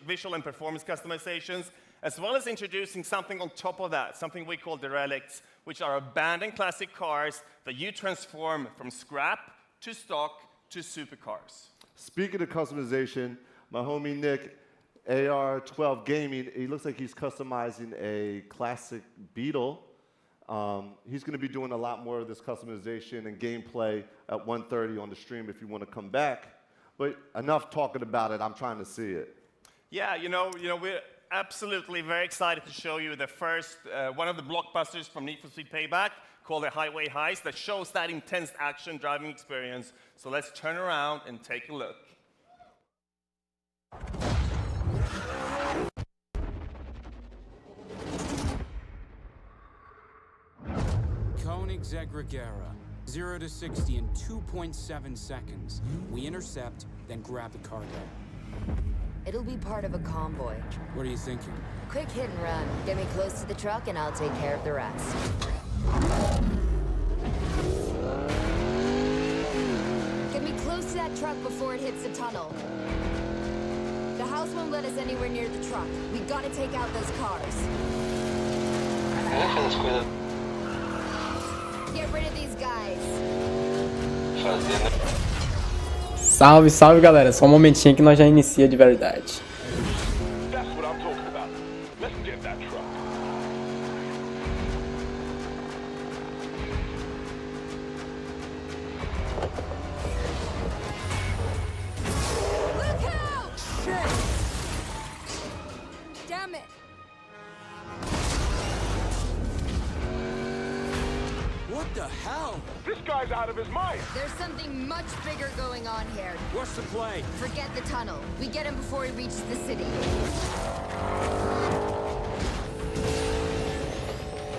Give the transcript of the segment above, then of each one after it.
visual and performance customizations, as well as introducing something on top of that, something we call the Relicts, which are abandoned classic cars that you transform from scrap to stock to supercars. Speaking of customization, my homie Nick, AR12 Gaming, he looks like he's customizing a classic Beetle. He's going to be doing a lot more of this customization and gameplay at 1:30 on the stream if you want to come back. But enough talking about it, I'm trying to see it. Yeah, we're absolutely very excited to show you the first, one of the blockbusters from Need for Speed Payback, called the Highway Heist, that shows that intense action driving experience. So let's turn around and take a look. Koenigsegg-Regera, 0 to 60 in 2.7 seconds. We intercept, then grab the cargo. It'll be part of a convoy. What are you thinking? Quick hit and run. Get me close to the truck and I'll take care of the rest. Get me close to that truck before it hits the tunnel. The house won't let us anywhere near the truck. We gotta take out those cars. Get rid of these guys. Salve, salve galera, só um momentinho que nós já inicia de verdade. What the hell? This guy's out of his mind. There's something much bigger going on here. What's the play? Forget the tunnel. We get him before he reaches the city.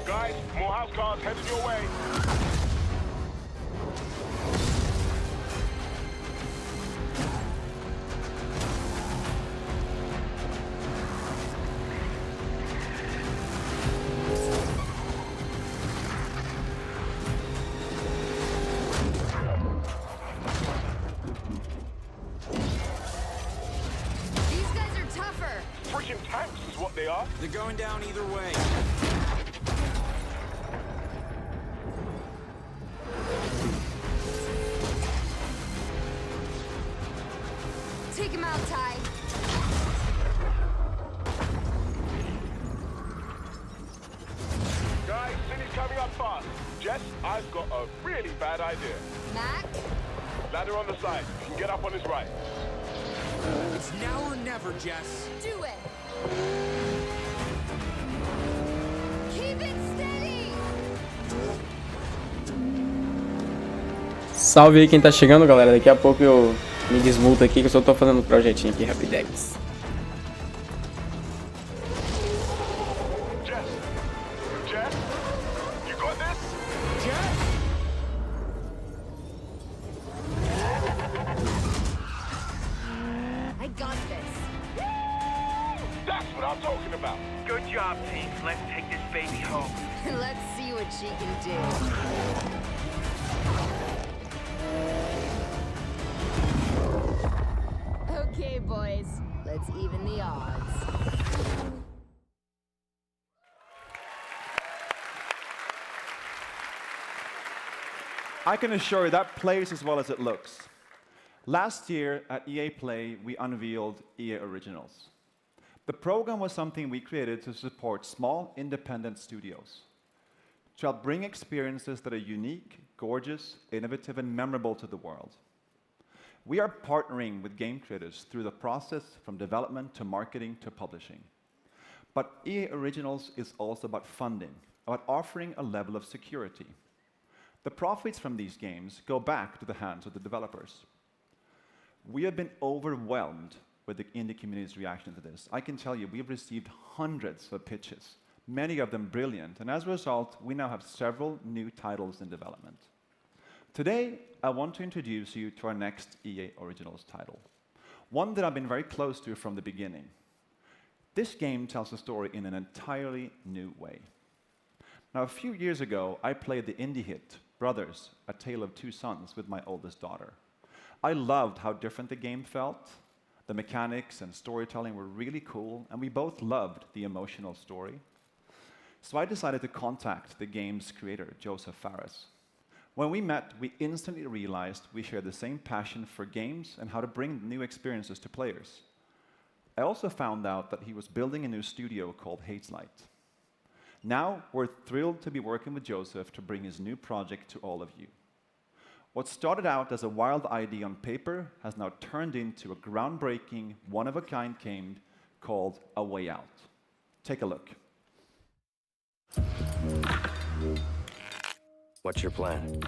Guys, more house cars headed your way. They're going down either way. Take him out, Ty. Guys, city's coming up fast. Jess, I've got a really bad idea. Mac? Ladder on the side. You can get up on his right. It's now or never, Jess. Do it. Keep it steady. Salve aí quem tá chegando, galera. Daqui a pouco eu me desmuto aqui que eu só tô fazendo um projetinho aqui rapidex. Jess, you got this? Jess? I got this. That's what I'm talking about. Good job, team. Let's take this baby home. Let's see what she can do. Okay, boys. Let's even the odds. I can assure you that plays as well as it looks. Last year at EA Play, we unveiled EA Originals. The program was something we created to support small, independent studios, to help bring experiences that are unique, gorgeous, innovative, and memorable to the world. We are partnering with game creators through the process from development to marketing to publishing. But EA Originals is also about funding, about offering a level of security. The profits from these games go back to the hands of the developers. We have been overwhelmed with the indie community's reaction to this. I can tell you, we've received hundreds of pitches, many of them brilliant, and as a result, we now have several new titles in development. Today, I want to introduce you to our next EA Originals title, one that I've been very close to from the beginning. This game tells a story in an entirely new way. Now, a few years ago, I played the indie hit, Brothers, A Tale of Two Sons, with my oldest daughter. I loved how different the game felt, the The mechanics and storytelling were really cool, and we both loved the emotional story. So I decided to contact the game's creator, Joseph Fares. When we met, we instantly realized we shared the same passion for games and how to bring new experiences to players. I also found out that he was building a new studio called Hazelight. Now, we're thrilled to be working with Joseph to bring his new project to all of you. What started out as a wild idea on paper has now turned into a groundbreaking, one-of-a-kind game called A Way Out. Take a look. What's your plan?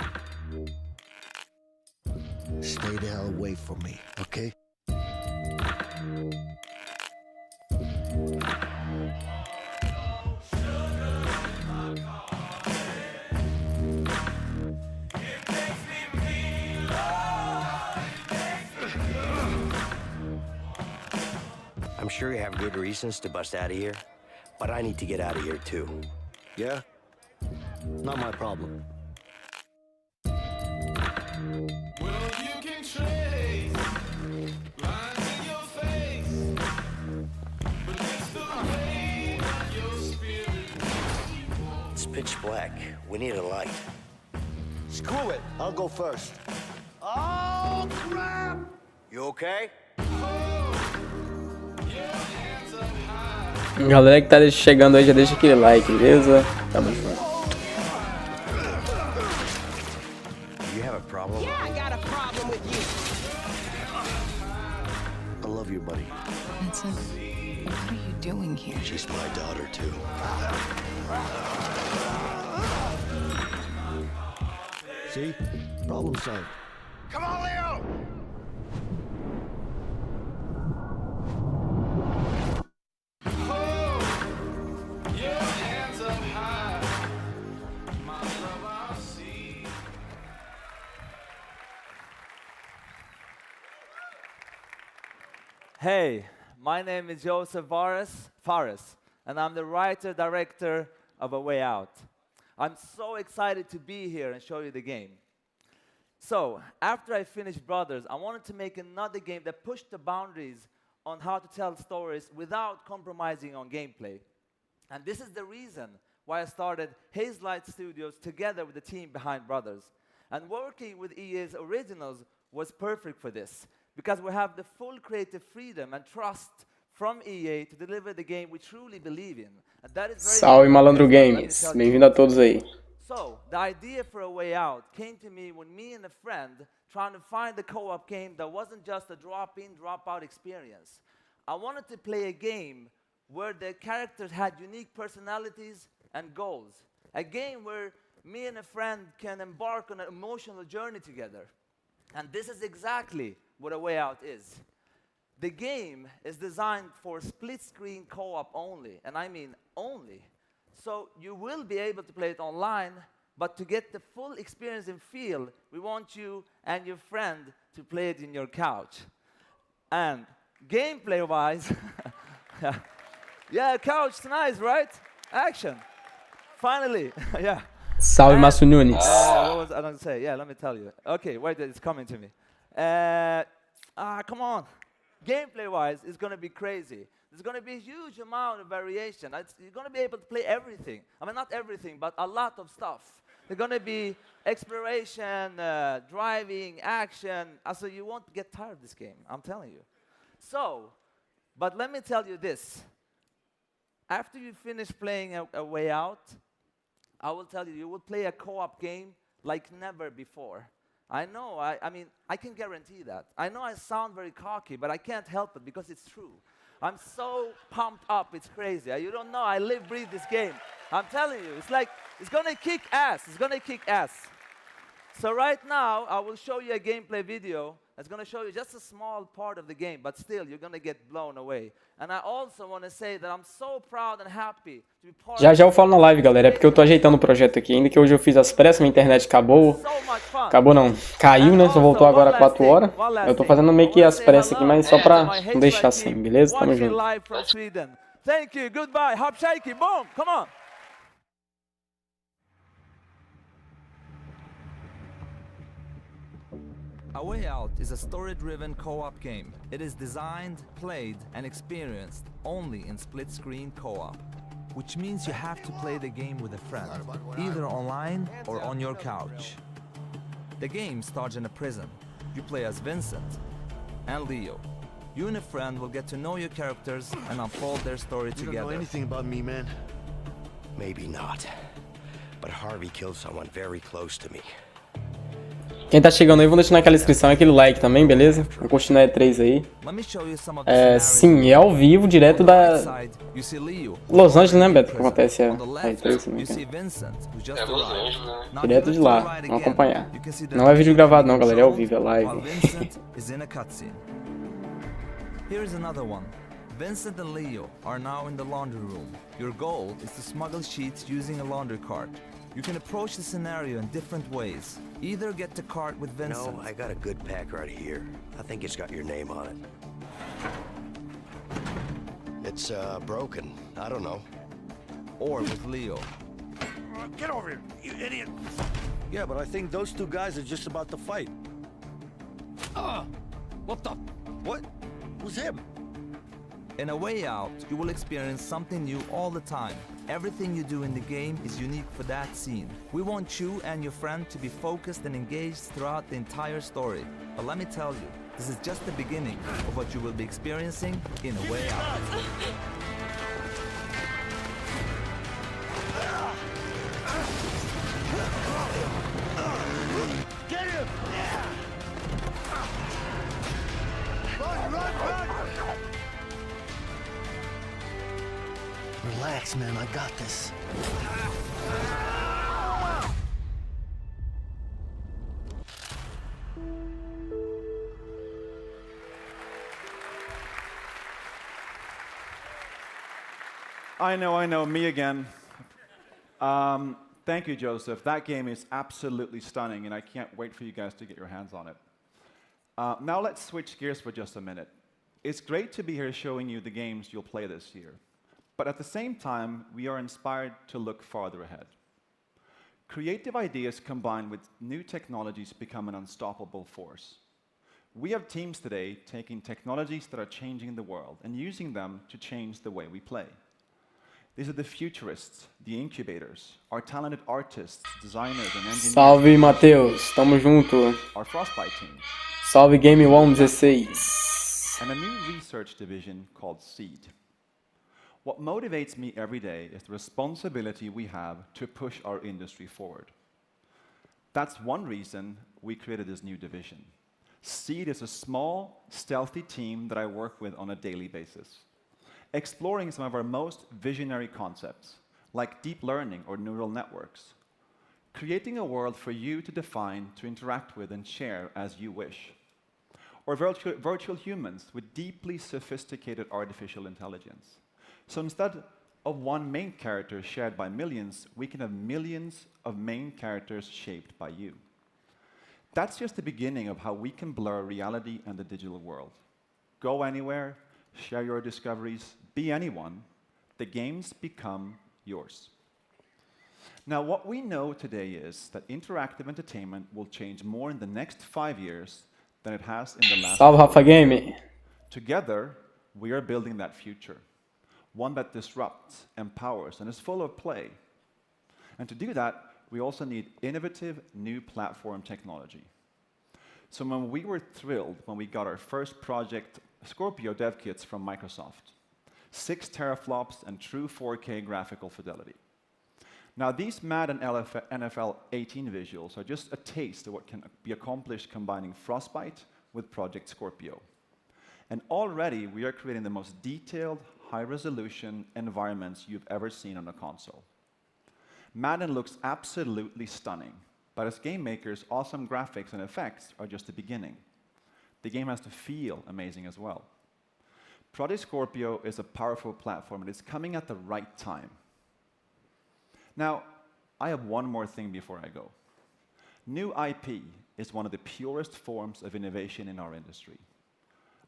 Stay the hell away from me, okay? I'm sure you have good reasons to bust out of here, but I need to get out of here too. Yeah? Not my problem. It's pitch black. We need a light. Screw it, I'll go first. Oh, crap! You okay? Galera que tá chegando aí, já deixa aquele like, beleza? Tamo junto. You have a problem? Yeah, I got a problem with you. I love you, buddy. Vincent, what are you doing here? She's my daughter, too. See? Problem solved. Come on, Leo! Hey, my name is Joseph Fares, and I'm the writer-director of A Way Out. I'm so excited to be here and show you the game. So, after I finished Brothers, I wanted to make another game that pushed the boundaries on how to tell stories without compromising on gameplay. And this is the reason why I started Hazelight Studios together with the team behind Brothers. And working with EA's originals was perfect for this, because we have the full creative freedom and trust from EA to deliver the game we truly believe in. And that is very Salve Malandro Games, bem-vindo a todos aí. So, the idea for A Way Out came to me when me and a friend trying to find a co-op game that wasn't just a drop-in, drop-out experience. I wanted to play a game where the characters had unique personalities and goals. A game where me and a friend can embark on an emotional journey together. And this is exactly what A Way Out is. The game is designed for split-screen co-op only, and I mean only. So you will be able to play it online, but to get the full experience and feel, we want you and your friend to play it in your couch. And gameplay-wise, yeah, couch, nice, right? Action. Finally, yeah. Salve Márcio Nunes. What was I going to say? Yeah, let me tell you. Okay, wait, it's coming to me. Come on. Gameplay-wise, it's going to be crazy. There's going to be a huge amount of variation. You're going to be able to play everything. I mean, not everything, but a lot of stuff. There's going to be exploration, driving, action. So you won't get tired of this game, I'm telling you. So, but let me tell you this. After you finish playing A Way Out, I will tell you, you will play a co-op game like never before. I know, I mean, I can guarantee that. I know I sound very cocky, but I can't help it because it's true. I'm so pumped up, it's crazy. You don't know, I live, breathe this game. I'm telling you, it's like, it's gonna kick ass, it's gonna kick ass. So right now, I will show you a gameplay video that's gonna show you just a small part of the game, but still, you're gonna get blown away. And I also want to say that I'm so proud and happy to be part Já eu falo na live, galera, é porque eu tô ajeitando o projeto aqui ainda, que hoje eu fiz as pressas, minha internet acabou. Acabou não, caiu, né? Só voltou agora às 4 horas. Eu tô fazendo meio que as pressas aqui, mas só pra não deixar assim, beleza? Tamo junto. Thank you, goodbye, hop shaky, boom, come on. A Way Out is a story-driven co-op game. It is designed, played, and experienced only in split-screen co-op, which means you have to play the game with a friend, either online or on your couch. The game starts in a prison. You play as Vincent and Leo. You and a friend will get to know your characters and unfold their story together. You don't know anything about me, man. Maybe not. But Harvey killed someone very close to me. Quem tá chegando aí, vou deixar naquela descrição aquele like também, beleza? Vamos continuar E3 aí. Sim, é ao vivo, direto da Los Angeles, né, Beto? Que acontece a E3 também. É Los Angeles, né? Direto de lá, vamos acompanhar. Não é vídeo gravado não, galera, é ao vivo, é live. Here's another one. Vincent and Leo are now in the laundry room. Your goal is to smuggle sheets using a laundry cart. You can approach the scenario in different ways. Either get the cart with Vincent. No, I got a good pack right here. I think it's got your name on it. It's broken. I don't know. Or with Leo. Get over here, you idiot! Yeah, but I think those two guys are just about to fight. What the? What? Who's him? In A Way Out, you will experience something new all the time. Everything you do in the game is unique for that scene. We want you and your friend to be focused and engaged throughout the entire story. But let me tell you, this is just the beginning of what you will be experiencing in A Way Out. Get him! Run, run, run! Relax, man, I got this. I know, me again. Thank you, Joseph. That game is absolutely stunning, and I can't wait for you guys to get your hands on it. Now let's switch gears for just a minute. It's great to be here showing you the games you'll play this year. But at the same time, we are inspired to look farther ahead. Creative ideas combined with new technologies become an unstoppable force. We have teams today taking technologies that are changing the world and using them to change the way we play. These are the futurists, the incubators, our talented artists, designers, and engineers. Salve, Matheus. Tamo junto. Our Frostbite team. Salve, Game 116. And a new research division called SEED. What motivates me every day is the responsibility we have to push our industry forward. That's one reason we created this new division. SEED is a small, stealthy team that I work with on a daily basis, exploring some of our most visionary concepts, like deep learning or neural networks, creating a world for you to define, to interact with, and share as you wish, or virtual humans with deeply sophisticated artificial intelligence. So instead of one main character shared by millions, we can have millions of main characters shaped by you. That's just the beginning of how we can blur reality and the digital world. Go anywhere, share your discoveries, be anyone, the games become yours. Now, what we know today is that interactive entertainment will change more in the next 5 years than it has in the last. Salve, Rafa Game. Together, we are building that future. One that disrupts, empowers, and is full of play. And to do that, we also need innovative new platform technology. So when we were thrilled when we got our first project Scorpio dev kits from Microsoft, 6 teraflops and true 4K graphical fidelity. Now these Madden NFL 18 visuals are just a taste of what can be accomplished combining Frostbite with Project Scorpio. And already we are creating the most detailed, high-resolution environments you've ever seen on a console. Madden looks absolutely stunning, but as game makers, awesome graphics and effects are just the beginning. The game has to feel amazing as well. Project Scorpio is a powerful platform, and it's coming at the right time. Now, I have one more thing before I go. New IP is one of the purest forms of innovation in our industry.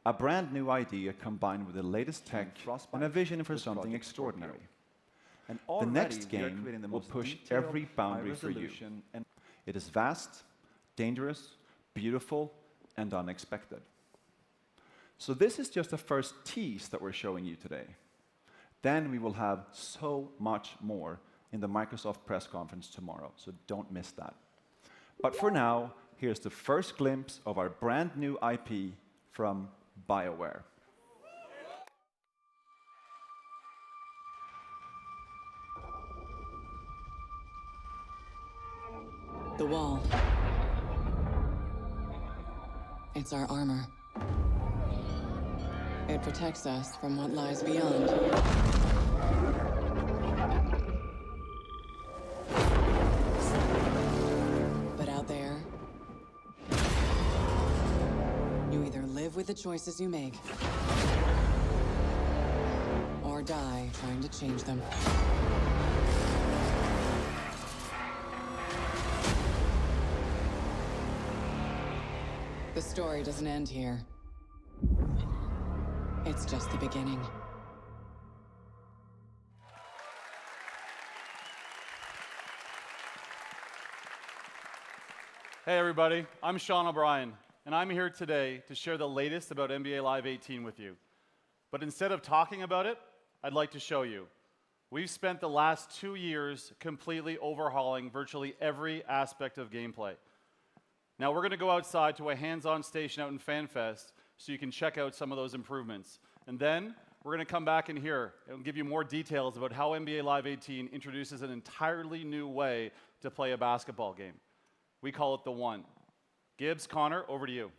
A brand new idea combined with the latest tech and a vision for something extraordinary. And the next game will push every boundary for you. It is vast, dangerous, beautiful, and unexpected. So this is just the first tease that we're showing you today. Then we will have so much more in the Microsoft press conference tomorrow, so don't miss that. But for now, here's the first glimpse of our brand new IP from BioWare. The wall. It's our armor. It protects us from what lies beyond. But out there, you either live with the choices you make, or die trying to change them. The story doesn't end here. It's just the beginning. Hey everybody, I'm Sean O'Brien, and I'm here today to share the latest about NBA Live 18 with you. But instead of talking about it, I'd like to show you. We've spent the last 2 years completely overhauling virtually every aspect of gameplay. Now we're going to go outside to a hands-on station out in FanFest so you can check out some of those improvements. And then we're going to come back in here and give you more details about how NBA Live 18 introduces an entirely new way to play a basketball game. We call it the One. Gibbs, Connor, over to you.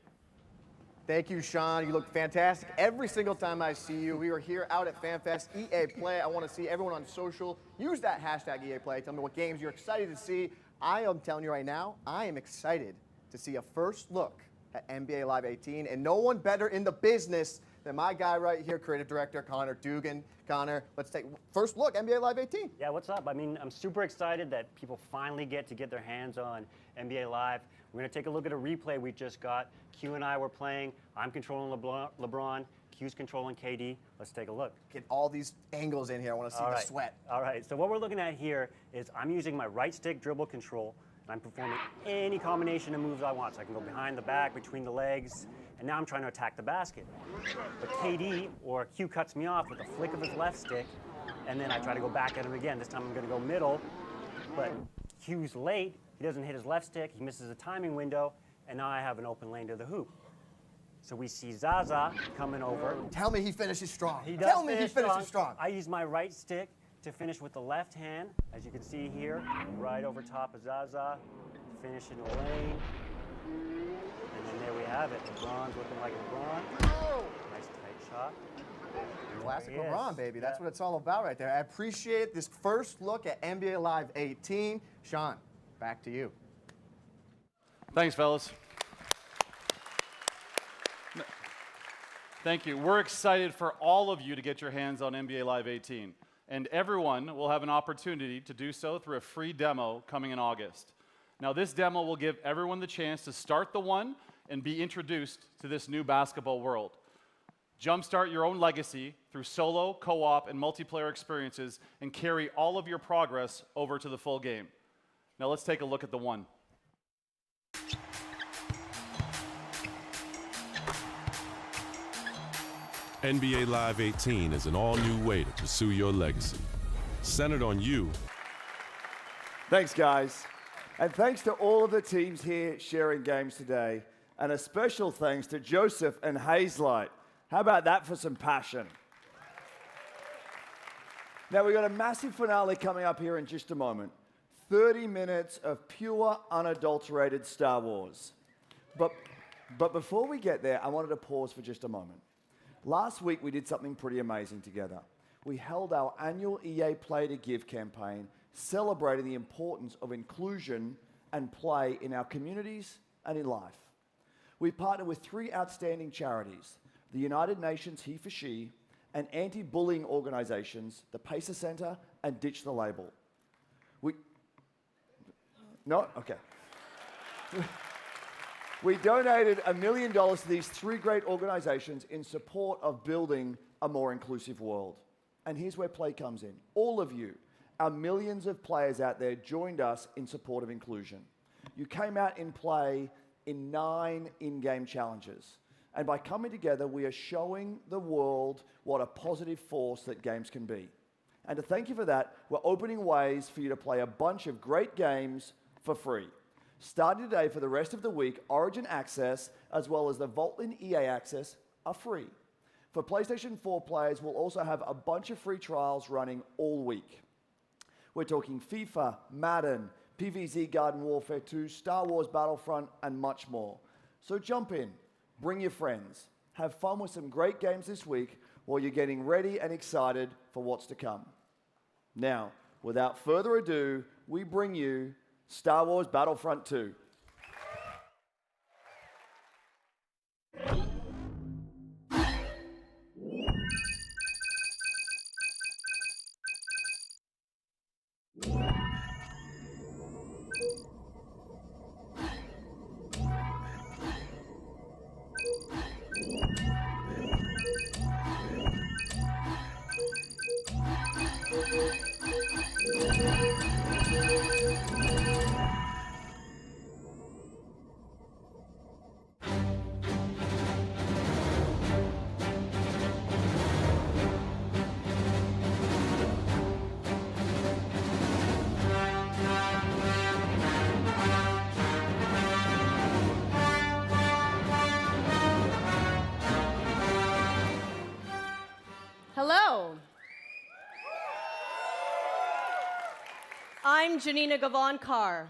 Thank you, Sean. You look fantastic every single time I see you. We are here out at FanFest, EA Play. I want to see everyone on social. Use that hashtag EA Play. Tell me what games you're excited to see. I am telling you right now, I am excited to see a first look at NBA Live 18, and no one better in the business than my guy right here, creative director Connor Dugan. Connor, let's take first look, NBA Live 18. Yeah, what's up? I mean, I'm super excited that people finally get their hands on NBA Live. We're going to take a look at a replay we just got. Q and I were playing. I'm controlling LeBron. Q's controlling KD. Let's take a look. Get all these angles in here. I want to see the sweat. All right, so what we're looking at here is I'm using my right stick dribble control. I'm performing any combination of moves I want. So I can go behind the back, between the legs, and now I'm trying to attack the basket. But KD, or Q, cuts me off with a flick of his left stick, and then I try to go back at him again. This time I'm gonna go middle, but Q's late. He doesn't hit his left stick, he misses a timing window, and now I have an open lane to the hoop. So we see Zaza coming over. Tell me he finishes strong. Tell me he finishes strong. I use my right stick to finish with the left hand, as you can see here, right over top of Zaza, finish in the lane. And then there we have it. LeBron's looking like LeBron. Nice tight shot. Classic LeBron, baby. That's what it's all about right there. I appreciate this first look at NBA Live 18. Sean, back to you. Thanks, fellas. Thank you. We're excited for all of you to get your hands on NBA Live 18. And everyone will have an opportunity to do so through a free demo coming in August. Now, this demo will give everyone the chance to start the One and be introduced to this new basketball world. Jumpstart your own legacy through solo, co-op, and multiplayer experiences and carry all of your progress over to the full game. Now, let's take a look at the One. NBA Live 18 is an all-new way to pursue your legacy, centered on you. Thanks, guys. And thanks to all of the teams here sharing games today. And a special thanks to Joseph and Hazelight. How about that for some passion? Now, we've got a massive finale coming up here in just a moment. 30 minutes of pure, unadulterated Star Wars. But before we get there, I wanted to pause for just a moment. Last week, we did something pretty amazing together. We held our annual EA Play to Give campaign, celebrating the importance of inclusion and play in our communities and in life. We partnered with 3 outstanding charities, the United Nations He for She, and anti-bullying organizations, the Pacer Center and Ditch the Label. We donated $1 million to these 3 great organizations in support of building a more inclusive world. And here's where play comes in. All of you, our millions of players out there, joined us in support of inclusion. You came out in play in 9 in-game challenges. And by coming together, we are showing the world what a positive force that games can be. And to thank you for that, we're opening ways for you to play a bunch of great games for free. Starting today for the rest of the week, Origin Access, as well as the Vault-in EA Access, are free. For PlayStation 4 players, we'll also have a bunch of free trials running all week. We're talking FIFA, Madden, PvZ Garden Warfare 2, Star Wars Battlefront, and much more. So jump in, bring your friends, have fun with some great games this week while you're getting ready and excited for what's to come. Now, without further ado, we bring you Star Wars Battlefront 2. Hello. I'm Janina Gavankar,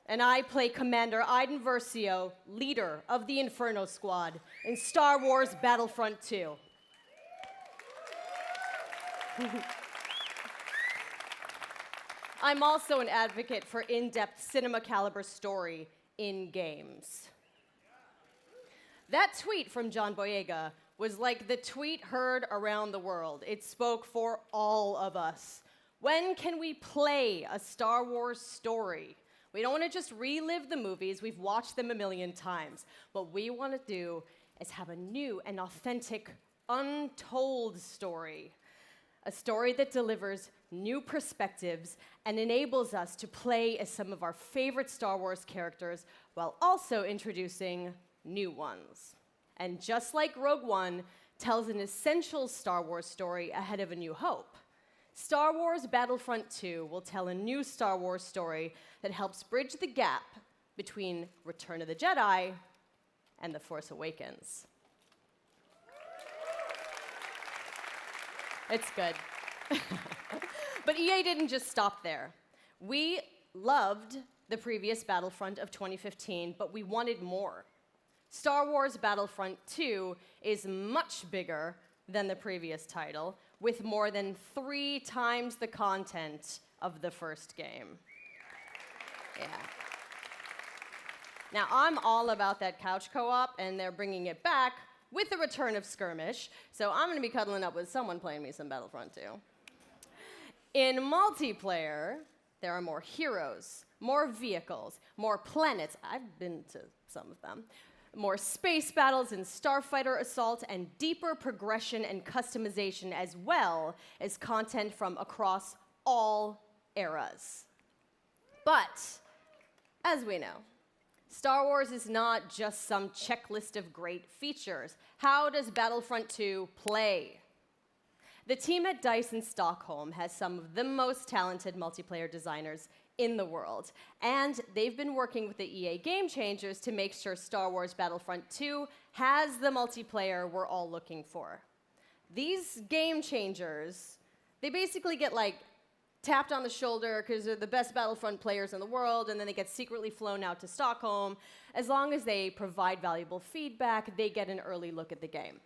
and I play Commander Iden Versio, leader of the Inferno Squad in Star Wars Battlefront 2. I'm also an advocate for in-depth cinema caliber story in games. That tweet from John Boyega was like the tweet heard around the world. It spoke for all of us. When can we play a Star Wars story? We don't want to just relive the movies. We've watched them a million times. What we want to do is have a new and authentic, untold story. A story that delivers new perspectives and enables us to play as some of our favorite Star Wars characters while also introducing new ones. And just like Rogue One tells an essential Star Wars story ahead of A New Hope, Star Wars Battlefront 2 will tell a new Star Wars story that helps bridge the gap between Return of the Jedi and The Force Awakens. It's good. But EA didn't just stop there. We loved the previous Battlefront of 2015, but we wanted more. Star Wars Battlefront 2 is much bigger than the previous title, with more than 3 times the content of the first game. Yeah. Now, I'm all about that couch co-op, and they're bringing it back with the return of Skirmish, so I'm going to be cuddling up with someone playing me some Battlefront 2. In multiplayer, there are more heroes, more vehicles, more planets. I've been to some of them. More space battles and starfighter assault, and deeper progression and customization, as well as content from across all eras. But, as we know, Star Wars is not just some checklist of great features. How does Battlefront 2 play? The team at DICE in Stockholm has some of the most talented multiplayer designers in the world, and they've been working with the EA Game Changers to make sure Star Wars Battlefront 2 has the multiplayer we're all looking for. These Game Changers, they basically get like tapped on the shoulder because they're the best Battlefront players in the world, and then they get secretly flown out to Stockholm. As long as they provide valuable feedback, they get an early look at the game.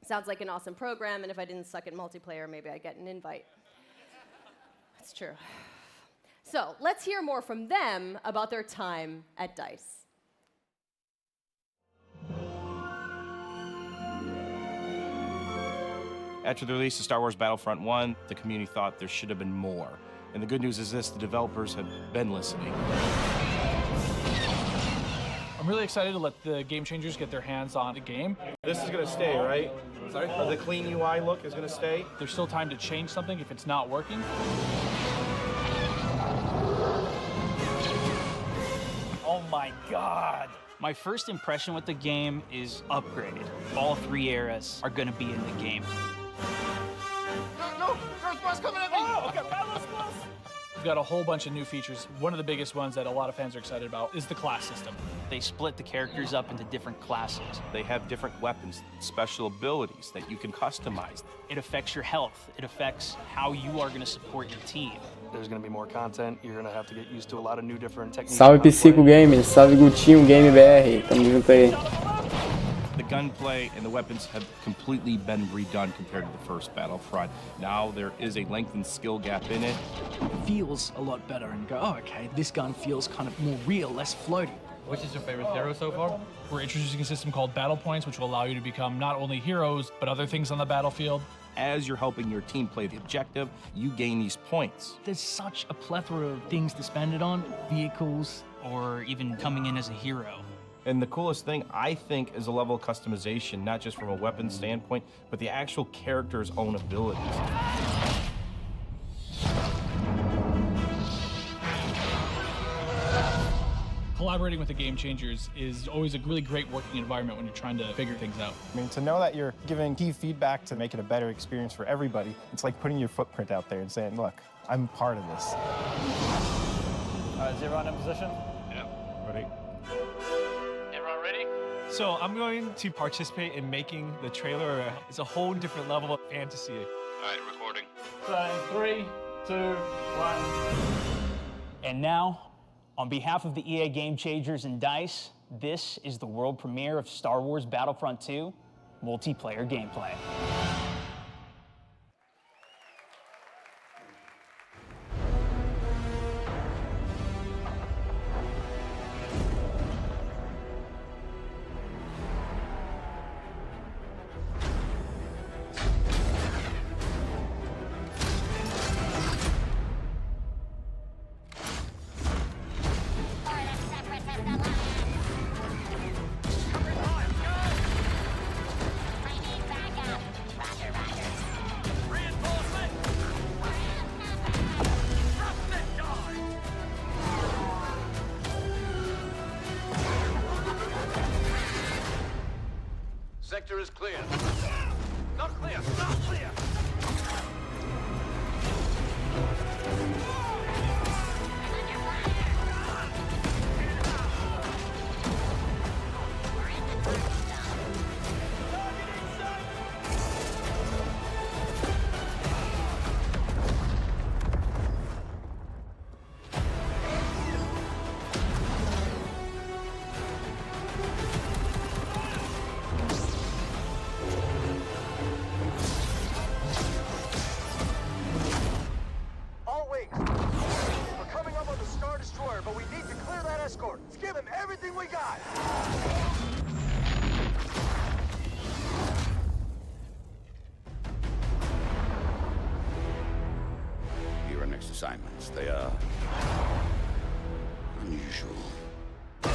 Sounds like an awesome program, and if I didn't suck at multiplayer, maybe I'd get an invite. That's true. So let's hear more from them about their time at DICE. After the release of Star Wars Battlefront 1, the community thought there should have been more. And the good news is this, the developers have been listening. I'm really excited to let the Game Changers get their hands on the game. This is going to stay, right? Sorry? The clean UI look is going to stay? There's still time to change something if it's not working. Oh my God. My first impression with the game is upgraded. All 3 eras are gonna be in the game. No, there's boss coming at me! Oh, okay, Battle Squads! We've got a whole bunch of new features. One of the biggest ones that a lot of fans are excited about is the class system. They split the characters up into different classes. They have different weapons, special abilities that you can customize. It affects your health. It affects how you are gonna support your team. There's going to be more content. You're going to have to get used to a lot of new different techniques. Salve Psico Games, salve Gutinho GameBR, tamo junto aí. The gunplay and the weapons have completely been redone compared to the first Battlefront. Now there is a lengthened skill gap in it. It feels a lot better and go, oh, okay, this gun feels kind of more real, less floaty. Which is your favorite hero so far? We're introducing a system called Battle Points, which will allow you to become not only heroes, but other things on the battlefield. As you're helping your team play the objective, you gain these points. There's such a plethora of things to spend it on, vehicles, Or even coming in as a hero. And the coolest thing, I think, is a level of customization, not just from a weapon standpoint, but the actual character's own abilities. Collaborating with the Game Changers is always a really great working environment when you're trying to figure things out. I mean, to know that you're giving key feedback to make it a better experience for everybody, it's like putting your footprint out there and saying, look, I'm part of this. All right, is everyone in position? Yeah. Ready? Everyone ready? So I'm going to participate in making the trailer. It's a whole different level of fantasy. All right, recording. So in 3, 2, 1. And now, on behalf of the EA Game Changers and DICE, this is the world premiere of Star Wars Battlefront 2 multiplayer gameplay. Sector is clear. Not clear, not clear! Your next assignments, they are unusual. Grab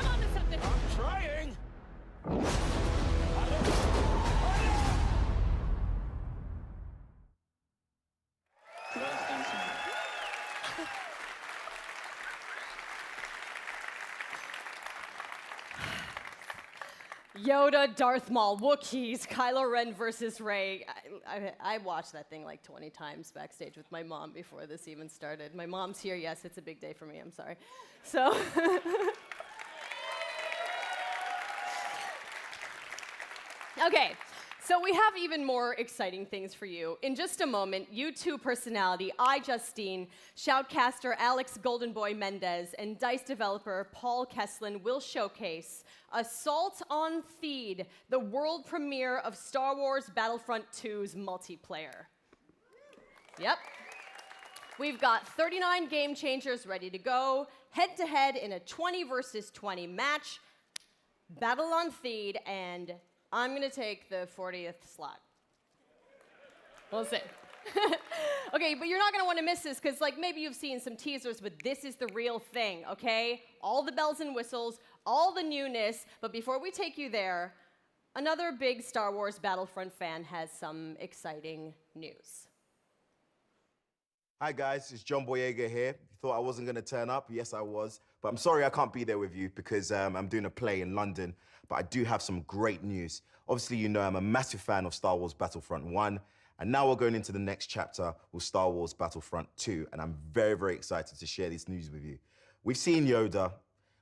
onto something! I'm trying! Yoda, Darth Maul, Wookiees, Kylo Ren versus Rey. I watched that thing like 20 times backstage with my mom before this even started. My mom's here, yes, it's a big day for me, I'm sorry. So, okay, so we have even more exciting things for you. In just a moment, YouTube personality iJustine, shoutcaster Alex Goldenboy Mendez, and DICE developer Paul Kesslin will showcase Assault on Theed, the world premiere of Star Wars Battlefront 2's multiplayer. Yep. We've got 39 game changers ready to go, head-to-head in a 20 versus 20 match, Battle on Theed, and I'm gonna take the 40th slot. We'll see. Okay, but you're not gonna wanna miss this, because like maybe you've seen some teasers, but this is the real thing, okay? All the bells and whistles, all the newness, but before we take you there, another big Star Wars Battlefront fan has some exciting news. Hi guys, it's John Boyega here. If you thought I wasn't gonna turn up, yes I was. But I'm sorry I can't be there with you because I'm doing a play in London. But I do have some great news. Obviously, you know I'm a massive fan of Star Wars Battlefront 1. And now we're going into the next chapter with Star Wars Battlefront 2. And I'm very, very excited to share this news with you. We've seen Yoda,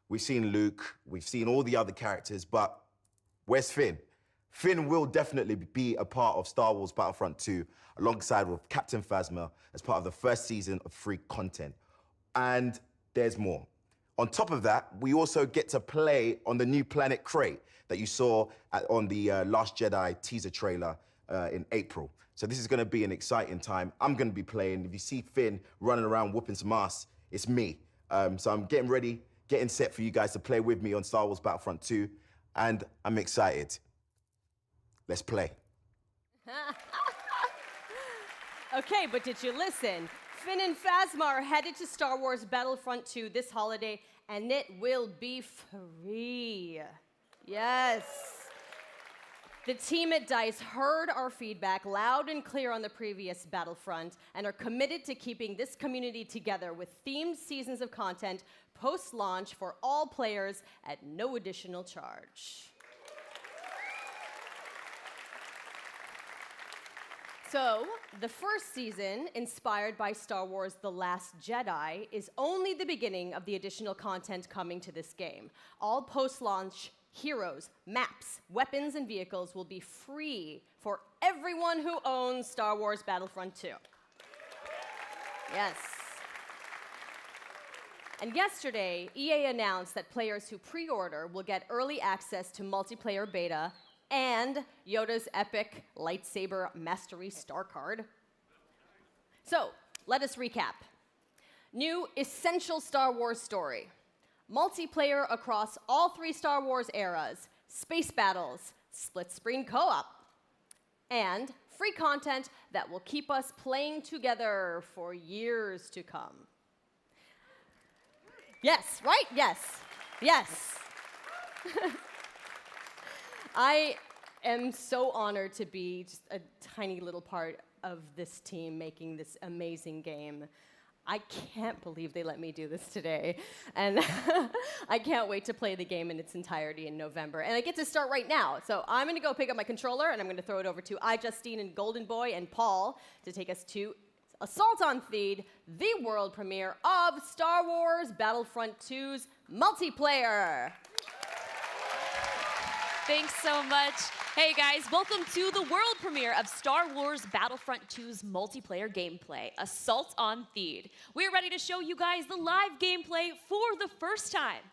we've seen Luke, we've seen all the other characters, but where's Finn? Finn will definitely be a part of Star Wars Battlefront 2 alongside with Captain Phasma as part of the first season of free content. And there's more. On top of that, we also get to play on the new planet Crate that you saw on the Last Jedi teaser trailer in April. So this is gonna be an exciting time. I'm gonna be playing. If you see Finn running around whooping some ass, it's me. So I'm getting ready, getting set for you guys to play with me on Star Wars Battlefront 2, and I'm excited. Let's play. Okay, but did you listen? Finn and Phasma are headed to Star Wars Battlefront 2 this holiday, and it will be free. Yes. The team at DICE heard our feedback loud and clear on the previous Battlefront and are committed to keeping this community together with themed seasons of content post-launch for all players at no additional charge. So, the first season, inspired by Star Wars The Last Jedi, is only the beginning of the additional content coming to this game. All post-launch heroes, maps, weapons, and vehicles will be free for everyone who owns Star Wars Battlefront 2. Yes. And yesterday, EA announced that players who pre-order will get early access to multiplayer beta and Yoda's epic lightsaber mastery star card. So, let us recap. New essential Star Wars story. Multiplayer across all 3 Star Wars eras, space battles, split-screen co-op, and free content that will keep us playing together for years to come. Yes, right? Yes. Yes. I am so honored to be just a tiny little part of this team making this amazing game. I can't believe they let me do this today. And I can't wait to play the game in its entirety in November. And I get to start right now. So I'm gonna go pick up my controller and I'm gonna throw it over to Justine and Golden Boy and Paul to take us to Assault on Theed, the world premiere of Star Wars Battlefront 2's multiplayer. Thanks so much. Hey guys, welcome to the world premiere of Star Wars Battlefront 2's multiplayer gameplay, Assault on Theed. We're ready to show you guys the live gameplay for the first time.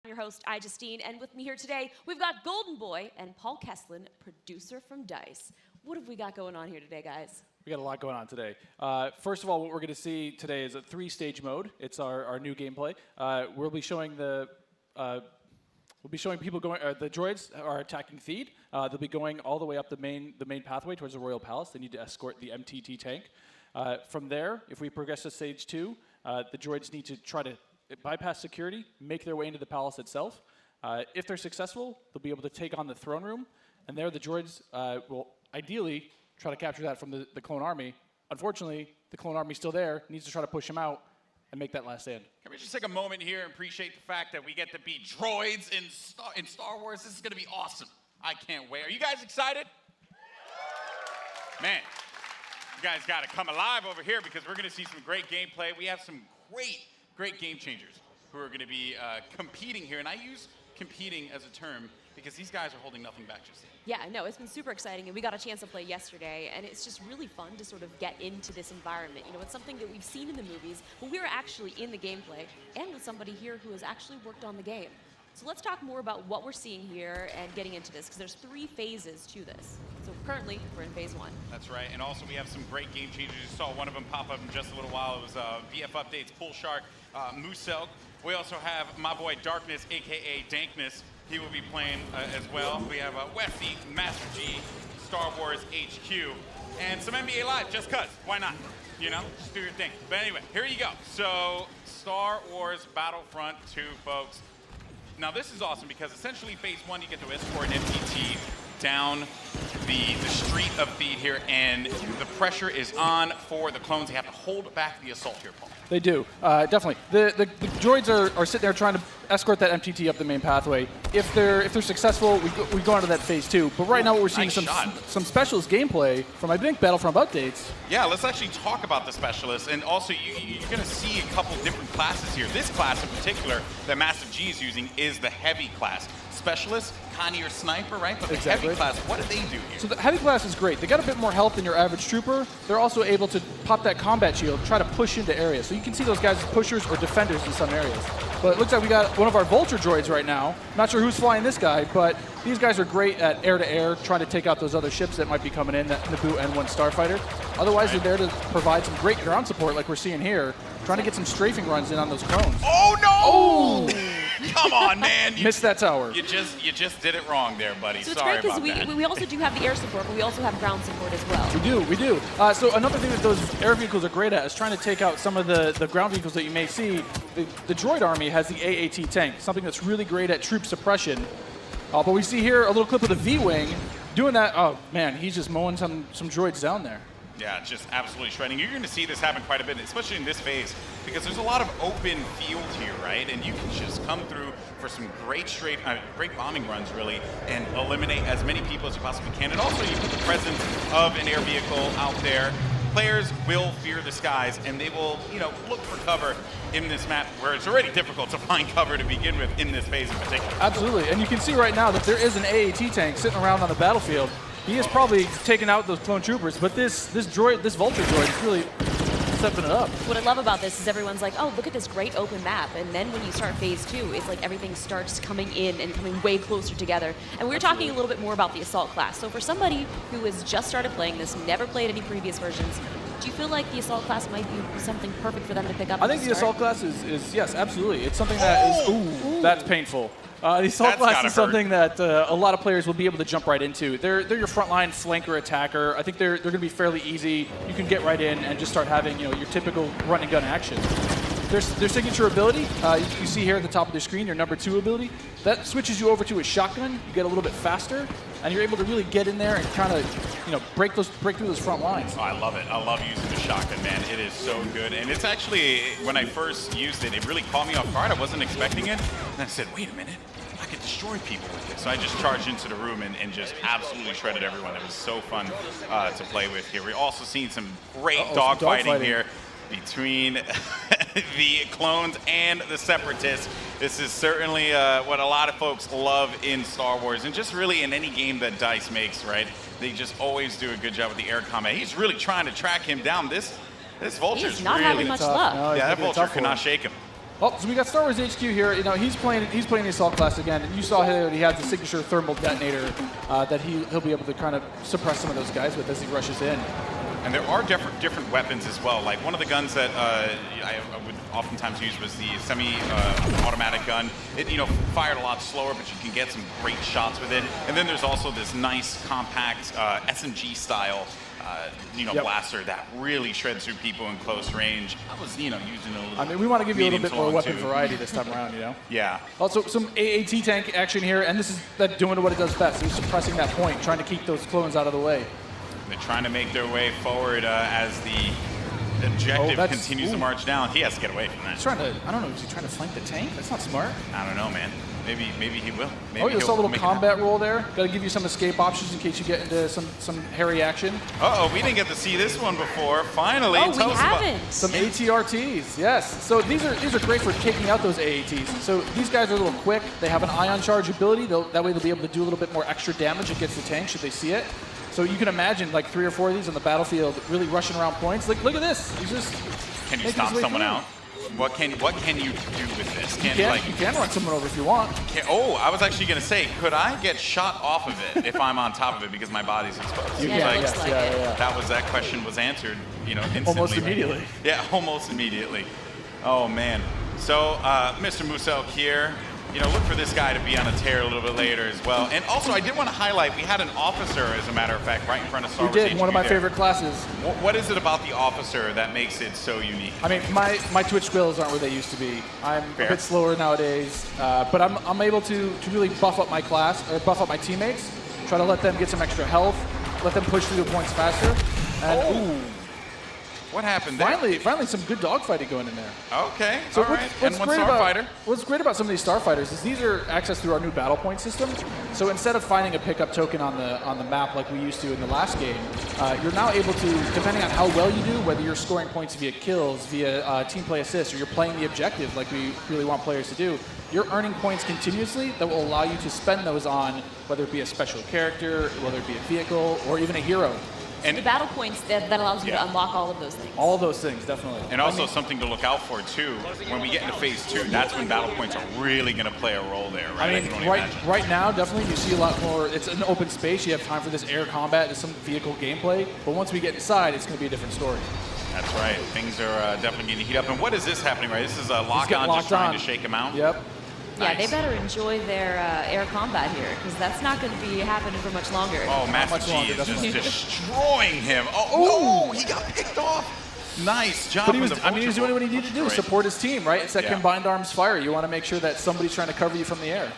Your host, Justine, and with me here today, we've got Golden Boy and Paul Kesslin, producer from DICE. What have we got going on here today, guys? We got a lot going on today. First of all, what we're going to see today is a 3-stage mode. It's our new gameplay. We'll be showing people going. The droids are attacking Theed. They'll be going all the way up the main pathway towards the Royal Palace. They need to escort the MTT tank. From there, if we progress to stage 2, the droids need to try to bypass security, make their way into the palace itself. If they're successful, they'll be able to take on the throne room, and there the droids will ideally try to capture that from the clone army. Unfortunately, the clone army's still there, needs to try to push them out and make that last stand. Can we just take a moment here and appreciate the fact that we get to be droids in Star Wars? This is going to be awesome. I can't wait. Are you guys excited? Man, you guys got to come alive over here because we're going to see some great gameplay. We have some great game changers who are going to be competing here. And I use competing as a term because these guys are holding nothing back just yet. Yeah, no, it's been super exciting, and we got a chance to play yesterday, and it's just really fun to sort of get into this environment. You know, it's something that we've seen in the movies, but we're actually in the gameplay, and with somebody here who has actually worked on the game. So let's talk more about what we're seeing here and getting into this, because there's 3 phases to this. So currently, we're in phase 1. That's right, and also we have some great game changers. You saw one of them pop up in just a little while. It was VF Updates, Pull Shark, Moose Elk. We also have my boy Darkness, aka Dankness. He will be playing as well. We have Westy, Master G, Star Wars HQ, and some NBA Live, just cuz. Why not? You know, just do your thing. But anyway, here you go. So, Star Wars Battlefront 2, folks. Now this is awesome because essentially phase 1, you get to escort an MTT down the street of feed here, and the pressure is on for the clones. They have to hold back the assault here, Paul. They do, definitely. The droids are sitting there trying to escort that MTT up the main pathway. If they're successful, we go into that phase 2. But right now, what we're seeing is some specialist gameplay from, I think, Battlefront updates. Yeah, let's actually talk about the specialists, and also you're going to see a couple different classes here. This class in particular that Massive G is using is the heavy class. Specialist, kind of your sniper, right? But the heavy class, what do they do here? So the heavy class is great. They got a bit more health than your average trooper. They're also able to pop that combat shield, try to push into areas. So you can see those guys as pushers or defenders in some areas. But it looks like we got one of our Vulture droids right now. Not sure who's flying this guy, but these guys are great at air-to-air, trying to take out those other ships that might be coming in, that Naboo N1 Starfighter. Otherwise, they're there to provide some great ground support like we're seeing here, trying to get some strafing runs in on those clones. Oh, no! Oh! Come on, man. Missed that tower. You just did it wrong there, buddy. So it's Sorry great about that. because we also do have the air support, but we also have ground support as well. We do. So another thing that those air vehicles are great at is trying to take out some of the ground vehicles that you may see. The droid army has the AAT tank, something that's really great at troop suppression. But we see here a little clip of the V-Wing doing that. Oh, man, he's just mowing some droids down there. Yeah, just absolutely shredding. You're going to see this happen quite a bit, especially in this phase, because there's a lot of open field here, right? And you can just come through for some great great bombing runs, really, and eliminate as many people as you possibly can. And also, you put the presence of an air vehicle out there. Players will fear the skies, and they will, look for cover in this map where it's already difficult to find cover to begin with in this phase in particular. Absolutely, and you can see right now that there is an AAT tank sitting around on the battlefield. He is probably taking out those clone troopers, but this Vulture droid is really stepping it up. What I love about this is everyone's like, oh, look at this great open map. And then when you start phase 2, it's like everything starts coming in and coming way closer together. And we were talking a little bit more about the Assault class. So for somebody who has just started playing this, never played any previous versions, do you feel like the Assault class might be something perfect for them to pick up? I think the Assault class is yes, absolutely. It's something that is, ooh, that's painful. The Assault class is something that a lot of players will be able to jump right into. They're your frontline flanker attacker. I think they're going to be fairly easy. You can get right in and just start having your typical run and gun action. Their signature ability, you see here at the top of the screen, your number 2 ability, that switches you over to a shotgun. You get a little bit faster, and you're able to really get in there and kind of break through those front lines. Oh, I love it. I love using the shotgun, man. It is so good. And it's actually, when I first used it, it really caught me off guard. I wasn't expecting it. And I said, wait a minute. I could destroy people with it. So I just charged into the room and just absolutely shredded everyone. It was so fun to play with here. We're also seeing some great dogfighting here between the clones and the separatists. This is certainly what a lot of folks love in Star Wars, and just really in any game that DICE makes, right? They just always do a good job with the air combat. He's really trying to track him down. This Vulture's He's not having much luck. No, yeah, that Vulture cannot shake him. Oh, so we got Star Wars HQ here. He's playing the Assault class again, and you saw here he has the signature thermal detonator that he'll be able to kind of suppress some of those guys with as he rushes in. And there are different weapons as well. Like one of the guns that I would oftentimes use was the semi-automatic gun. It fired a lot slower, but you can get some great shots with it. And then there's also this nice compact SMG style blaster that really shreds through people in close range. I was using a little. I mean, we want to give you a little bit more weapon variety this time around. Yeah. Also, some AAT tank action here, and this is that doing what it does best. He's suppressing that point, trying to keep those clones out of the way. They're trying to make their way forward as the objective continues to march down. He has to get away from that. He's trying to, I don't know, is he trying to flank the tank? That's not smart. I don't know, man. Maybe he will. Maybe you saw a little combat roll there. Got to give you some escape options in case you get into some hairy action. Uh-oh, we didn't get to see this one before. Finally, we haven't. Some ATRTs, yes. So these are great for taking out those AATs. So these guys are a little quick. They have an ion charge ability. That way they'll be able to do a little bit more extra damage against the tank should they see it. So you can imagine like 3 or 4 of these on the battlefield really rushing around points. Like, look at this. He's just Can you stop someone out? What can you do with this? You can run someone over if you want. I was actually going to say, could I get shot off of it if I'm on top of it because my body's exposed? You can. That question was answered, instantly. Almost immediately. Yeah, almost immediately. Oh man. So, Mr. Musel here, you know, look for this guy to be on a tear a little bit later as well. And also, I did want to highlight, we had an officer, as a matter of fact, right in front of Star Wars. We did, HQ one of my there. favorite classes. What is it about the officer that makes it so unique? I mean, my Twitch skills aren't where they used to be. I'm Fair. a bit slower nowadays, but I'm able to really buff up my class, or buff up my teammates, try to let them get some extra health, let them push through the points faster. And ooh. What happened there? Finally some good dogfighting going in there. Okay, So all right. And one starfighter. What's great about some of these starfighters is these are accessed through our new battle point system. So instead of finding a pickup token on the map like we used to in the last game, you're now able to, depending on how well you do, whether you're scoring points via kills, via team play assists, or you're playing the objective like we really want players to do, you're earning points continuously that will allow you to spend those on whether it be a special character, whether it be a vehicle, or even a hero. And the battle points that allows you to unlock all of those things. All of those things, definitely. And also something to look out for too, when we get into phase 2, that's when battle points are really going to play a role there, right? I mean, can only imagine. right now, definitely you see a lot more. It's an open space. You have time for this air combat, there's some vehicle gameplay. But once we get inside, it's going to be a different story. That's right. Things are definitely getting to heat up. And what is this happening, right? This is a lock-on just trying to shake him out? Yep. Yeah, Nice. they better enjoy their air combat here, because that's not going to be happening for much longer. Oh, Master G is just destroying him. Oh, no, he got picked off. Nice job. But he was doing what he needed to do, support his team, right? It's that Yeah. combined arms fire. You want to make sure that somebody's trying to cover you from the air.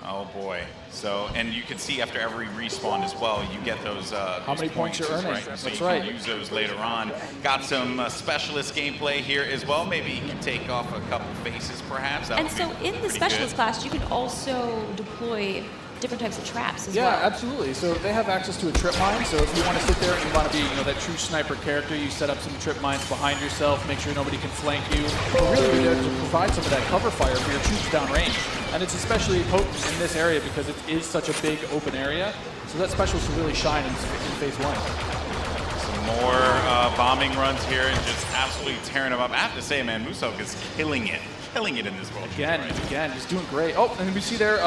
Oh boy. So, and you can see after every respawn as well, you get those How many points you're earning. right? So That's you right. can use those later on. Got some specialist gameplay here as well. Maybe you can take off a couple faces perhaps. That And would so be in the pretty specialist good. class, you can also deploy different types of traps as Yeah, well. absolutely. So they have access to a trip mine. So if you want to sit there and you want to be, that true sniper character, you set up some trip mines behind yourself, make sure nobody can flank you. But really, you're there to provide some of that cover fire for your troops downrange. And it's especially potent in this area because it is such a big open area. So that specialist will really shine in phase 1. Some more bombing runs here and just absolutely tearing them up. I have to say, man, Musok is killing it in this world. Again, he's doing great. Oh, and we see there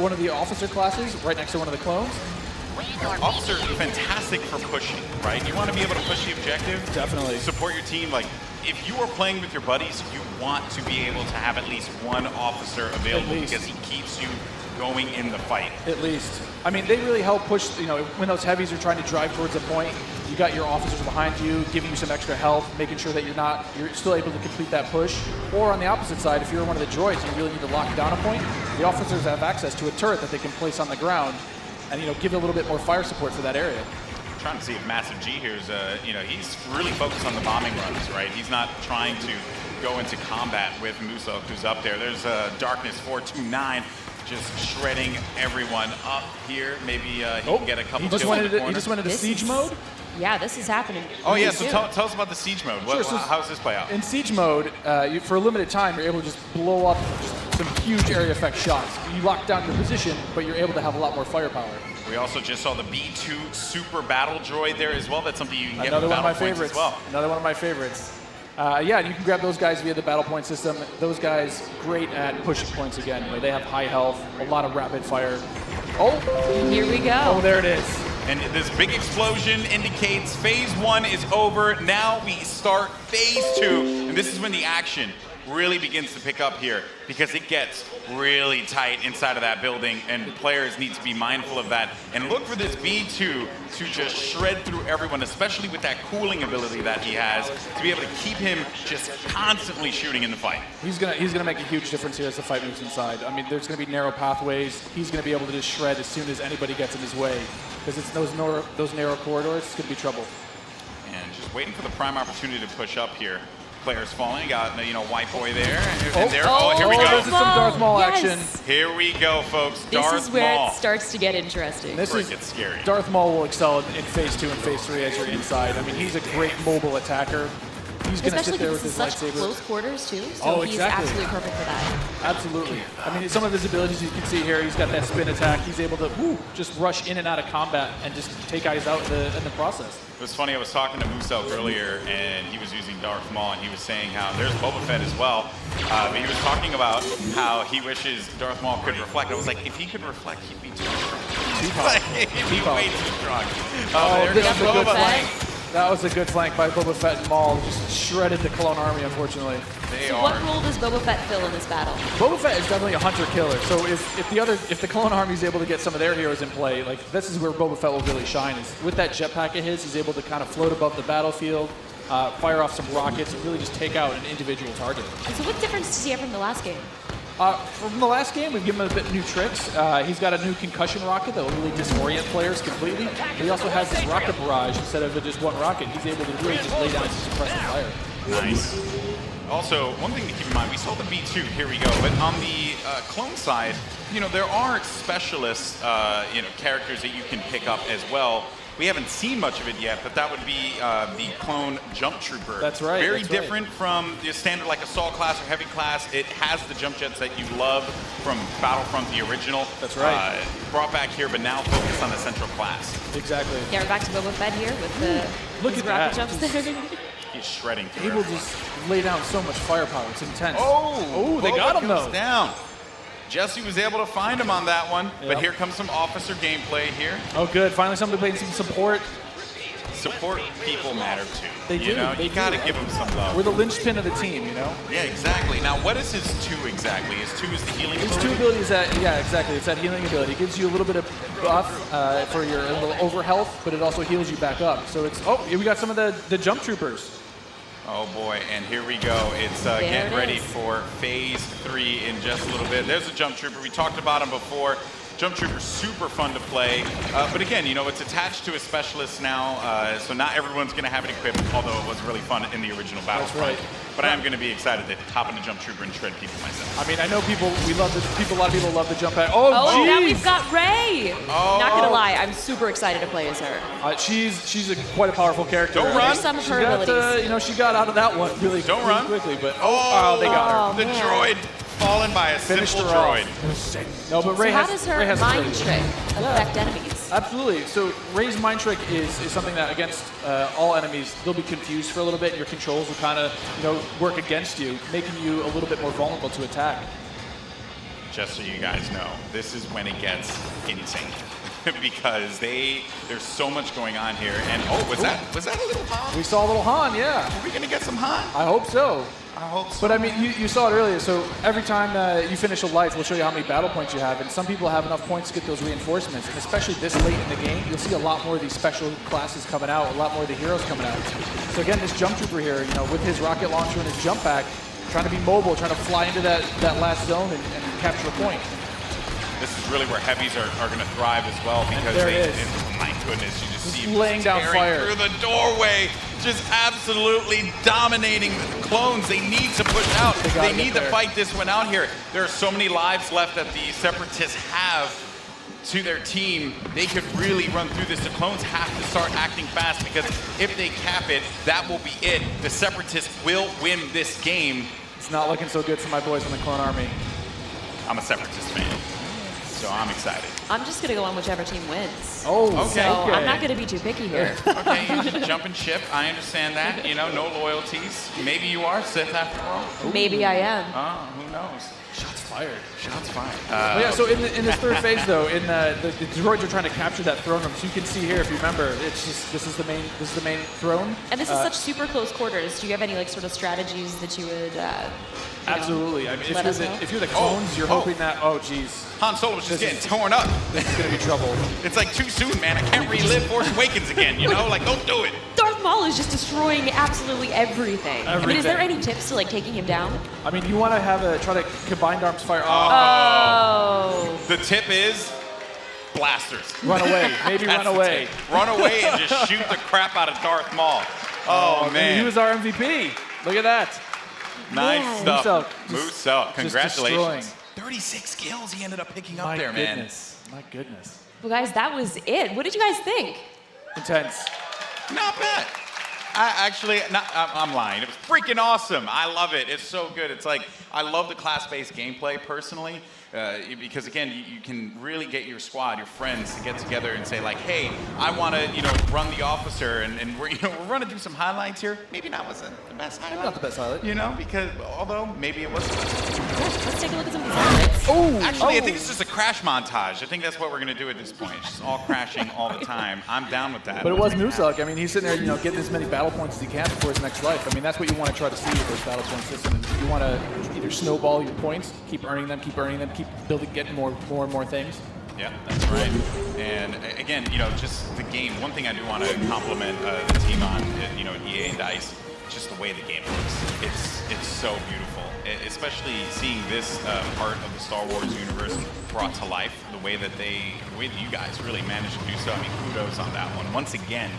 one of the officer classes right next to one of the clones. Officer, fantastic for pushing, right? You want to be able to push the objective. Definitely. Support your team. Like, if you are playing with your buddies, you want to be able to have at least one officer available because he keeps you going in the fight. At least. I mean, they really help push, when those heavies are trying to drive towards a point, you got your officers behind you, giving you some extra health, making sure that you're still able to complete that push. Or on the opposite side, if you're one of the droids and you really need to lock down a point, the officers have access to a turret that they can place on the ground and, give a little bit more fire support for that area. I'm trying to see if Massive G here is, he's really focused on the bombing runs, right? He's not trying to go into combat with Musok, who's up there. There's Darkness 429. Just shredding everyone up here. Maybe he can get a couple kills in the corner. He just went into siege mode? Yeah, this is happening. Oh, yeah, so tell us about the siege mode. How does this play out? In siege mode, for a limited time, you're able to just blow up some huge area effect shots. You lock down your position, but you're able to have a lot more firepower. We also just saw the B2 Super Battle Droid there as well. That's something you can get Another with one of my battle points favorites. as well. Another one of my favorites. Yeah, you can grab those guys via the battle point system. Those guys, great at pushing points again. They have high health, a lot of rapid fire. Oh! Here we go. Oh, there it is. And this big explosion indicates phase 1 is over. Now we start phase 2. And this is when the action really begins to pick up here because it gets really tight inside of that building and players need to be mindful of that and look for this B2 to just shred through everyone, especially with that cooling ability that he has, to be able to keep him just constantly shooting in the fight. He's gonna make a huge difference here as the fight moves inside. I mean, there's gonna be narrow pathways. He's gonna be able to just shred as soon as anybody gets in his way because it's those narrow corridors. It's gonna be trouble. And just waiting for the prime opportunity to push up here. Players falling, got White Boy there, and here we go. This is some Darth Maul action. Here we go, folks. This Darth is where Maul. it starts to get interesting. This is gets scary. Darth Maul will excel in phase 2 and phase 3 as you're inside. I mean, he's a great mobile attacker. He's going to sit there with his such lightsaber. close quarters too, so he's absolutely perfect for that. Absolutely. I mean, some of his abilities you can see here. He's got that spin attack. He's able to just rush in and out of combat and just take guys out in the process. It was funny, I was talking to Musel earlier, and he was using Darth Maul, and he was saying how there's Boba Fett as well, but he was talking about how he wishes Darth Maul could reflect. I was like, if he could reflect, he'd be too strong. He'd be way too strong. Oh, there this goes is a good Boba. flank. That was a good flank by Boba Fett and Maul. Just shredded the Clone Army, unfortunately. So what role does Boba Fett fill in this battle? Boba Fett is definitely a hunter-killer. So if the Clone Army is able to get some of their heroes in play, like this is where Boba Fett will really shine. Is with that jetpack of his, he's able to kind of float above the battlefield, fire off some rockets, and really just take out an individual target. And so what difference does he have from the last game? From the last game, we've given him a bit new tricks. He's got a new concussion rocket that will really disorient players completely. But he also has this rocket barrage instead of just one rocket. He's able to really just lay down some suppressive fire. Nice. Also, one thing to keep in mind, we saw the B2, here we go, but on the clone side, you know, there are specialist, characters that you can pick up as well. We haven't seen much of it yet, but that would be the clone jump trooper. That's right. Very different from the standard like assault class or heavy class. It has the jump jets that you love from Battlefront, the original. That's right. Brought back here, but now focused on the central class. Exactly. Yeah, we're back to Boba Fett here with the Look at rocket that. jumps there. He's shredding through Able to just lay down so much firepower. It's intense. Oh, they got him though. Down. Jesse was able to find him on that one, Yep. but here comes some officer gameplay here. Oh, good. Finally, somebody playing some support. Support people matter too. They do. You know, They you gotta do. give them some love. We're the linchpin of the team, you know? Yeah, exactly. Now, what is his 2 exactly? His 2 is the healing His ability? 2 ability is that, yeah, exactly. It's that healing ability. It gives you a little bit of buff for your little over health, but it also heals you back up. So it's, oh, here we got some of the jump troopers. Oh boy, and here we go. It's getting ready for phase 3 in just a little bit. There's a jump trooper. We talked about him before. Jump trooper's super fun to play, but again, you know, it's attached to a specialist now, so not everyone's going to have it equipped, although it was really fun in the original Battlefront. That's right. But I am going to be excited to hop in a jump trooper and shred people myself. I mean, I know a lot of people love the jump pad. Oh, geez. now we've got Rey. Oh. Not gonna lie, I'm super excited to play as her. She's quite a powerful character. Don't run. There's some of her She got, abilities. she got out of that one really, Don't really run. quickly, but Oh, they got her. The droid fallen by a Finished simple her off. droid. No, but So Rey how has, does her Rey has mind ability. trick affect enemies? Absolutely. So Rey's mind trick is something that against all enemies, they'll be confused for a little bit, and your controls will kind of, work against you, making you a little bit more vulnerable to attack. Just so you guys know, this is when it gets insane. Because there's so much going on here, and was that a little Han? We saw a little Han, yeah. Are we gonna get some Han? I hope so. I hope so. But I mean, you saw it earlier. So every time you finish a life, we'll show you how many battle points you have, and some people have enough points to get those reinforcements. And especially this late in the game, you'll see a lot more of these special classes coming out, a lot more of the heroes coming out. So again, this jump trooper here, with his rocket launcher and his jump pack, trying to be mobile, trying to fly into that last zone and capture a point. This is really where heavies are going to thrive as well, because there it is. My goodness, you just see laying down tearing fire through the doorway, just absolutely dominating the clones. They need to push out. They need to fight this one out here. There are so many lives left that the Separatists have to their team. They could really run through this. The clones have to start acting fast, because if they cap it, that will be it. The Separatists will win this game. It's not looking so good for my boys in the Clone Army. I'm a Separatist fan, so I'm excited. I'm just gonna go on whichever team wins. Oh, okay. So I'm not gonna be too picky here. Okay, jump and ship. I understand that. No loyalties. Maybe you are Sith after all. Maybe I am. Oh, who knows? Shots fired. Shots fired. Yeah, so in this third phase, though, the droids are trying to capture that throne room. So you can see here, if you remember, it's just this is the main throne. And this is such super close quarters. Do you have any sort of strategies that you would? Absolutely. I mean, if you're the Oh, clones, you're hoping that. Oh, geez. Han Solo's just getting torn up. This is gonna be trouble. It's like too soon, man. I can't relive Force Awakens again. Don't do it. Darth Maul is just destroying absolutely everything. I mean, is there any tips to taking him down? I mean, you want to try to combined arms fire. Oh. The tip is blasters. Run away. Maybe That's run the away. tip. Run away and just shoot the crap out of Darth Maul. Oh, man. He was our MVP. Look at that. Nice stuff. Moose up. Just destroying. Congratulations. 36 kills he ended up picking up there, man. My goodness. Well, guys, that was it. What did you guys think? Intense. Not bad. I'm lying. It was freaking awesome. I love it. It's so good. It's like, I love the class-based gameplay personally, because again, you can really get your squad, your friends, to get together and say like, hey, I want to, run the officer, and we're running through some highlights here. Maybe not was the best highlight. Not the best highlight. Because although maybe it was. Let's take a look at some of these highlights. Actually, I think it's just a crash montage. I think that's what we're going to do at this point. It's just all crashing all the time. I'm down with that. But it was Nusuk. I mean, he's sitting there, you know, getting as many battle points as he can before his next life. I mean, that's what you want to try to see with this battle point system. You want to either snowball your points, keep earning them, keep building, getting more and more things. Yeah, that's right. And again, you know, just the game. One thing I do want to compliment the team on, you know, EA and DICE, just the way the game looks. It's so beautiful, especially seeing this part of the Star Wars universe brought to life. The way that you guys really managed to do so. I mean, kudos on that one. Once again,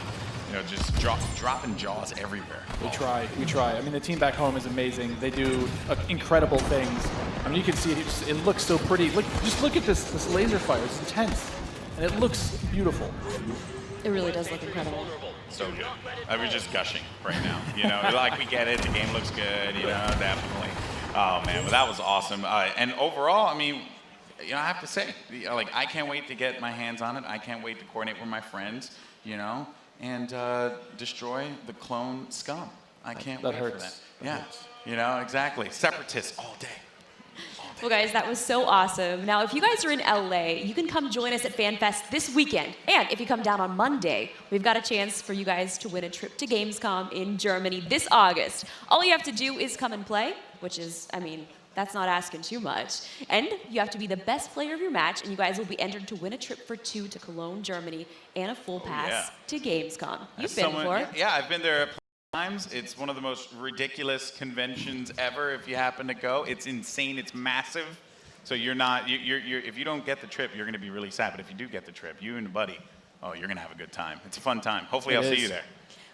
you know, just dropping jaws everywhere. We try. I mean, the team back home is amazing. They do incredible things. I mean, you can see it looks so pretty. Just look at this laser fire. It's intense, and it looks beautiful. It really does look incredible. So good. I was just gushing right now. You know, like we get it. The game looks good. You know, definitely. Oh man, but that was awesome. And overall, I mean, you know, I have to say, like, I can't wait to get my hands on it. I can't wait to coordinate with my friends. You know, and destroy the clone scum. I can't wait for that. Yeah. You know, exactly. Separatists all day. Well, guys, that was so awesome. Now, if you guys are in LA, you can come join us at FanFest this weekend. And if you come down on Monday, we've got a chance for you guys to win a trip to Gamescom in Germany this August. All you have to do is come and play, which is, I mean, that's not asking too much. And you have to be the best player of your match, and you guys will be entered to win a trip for 2 to Cologne, Germany, and a full pass to Gamescom. You've been before. Yeah, I've been there times. It's one of the most ridiculous conventions ever if you happen to go. It's insane. It's massive. So you're not, if you don't get the trip, you're going to be really sad. But if you do get the trip, you and a buddy, oh, you're going to have a good time. It's a fun time. Hopefully I'll see you there.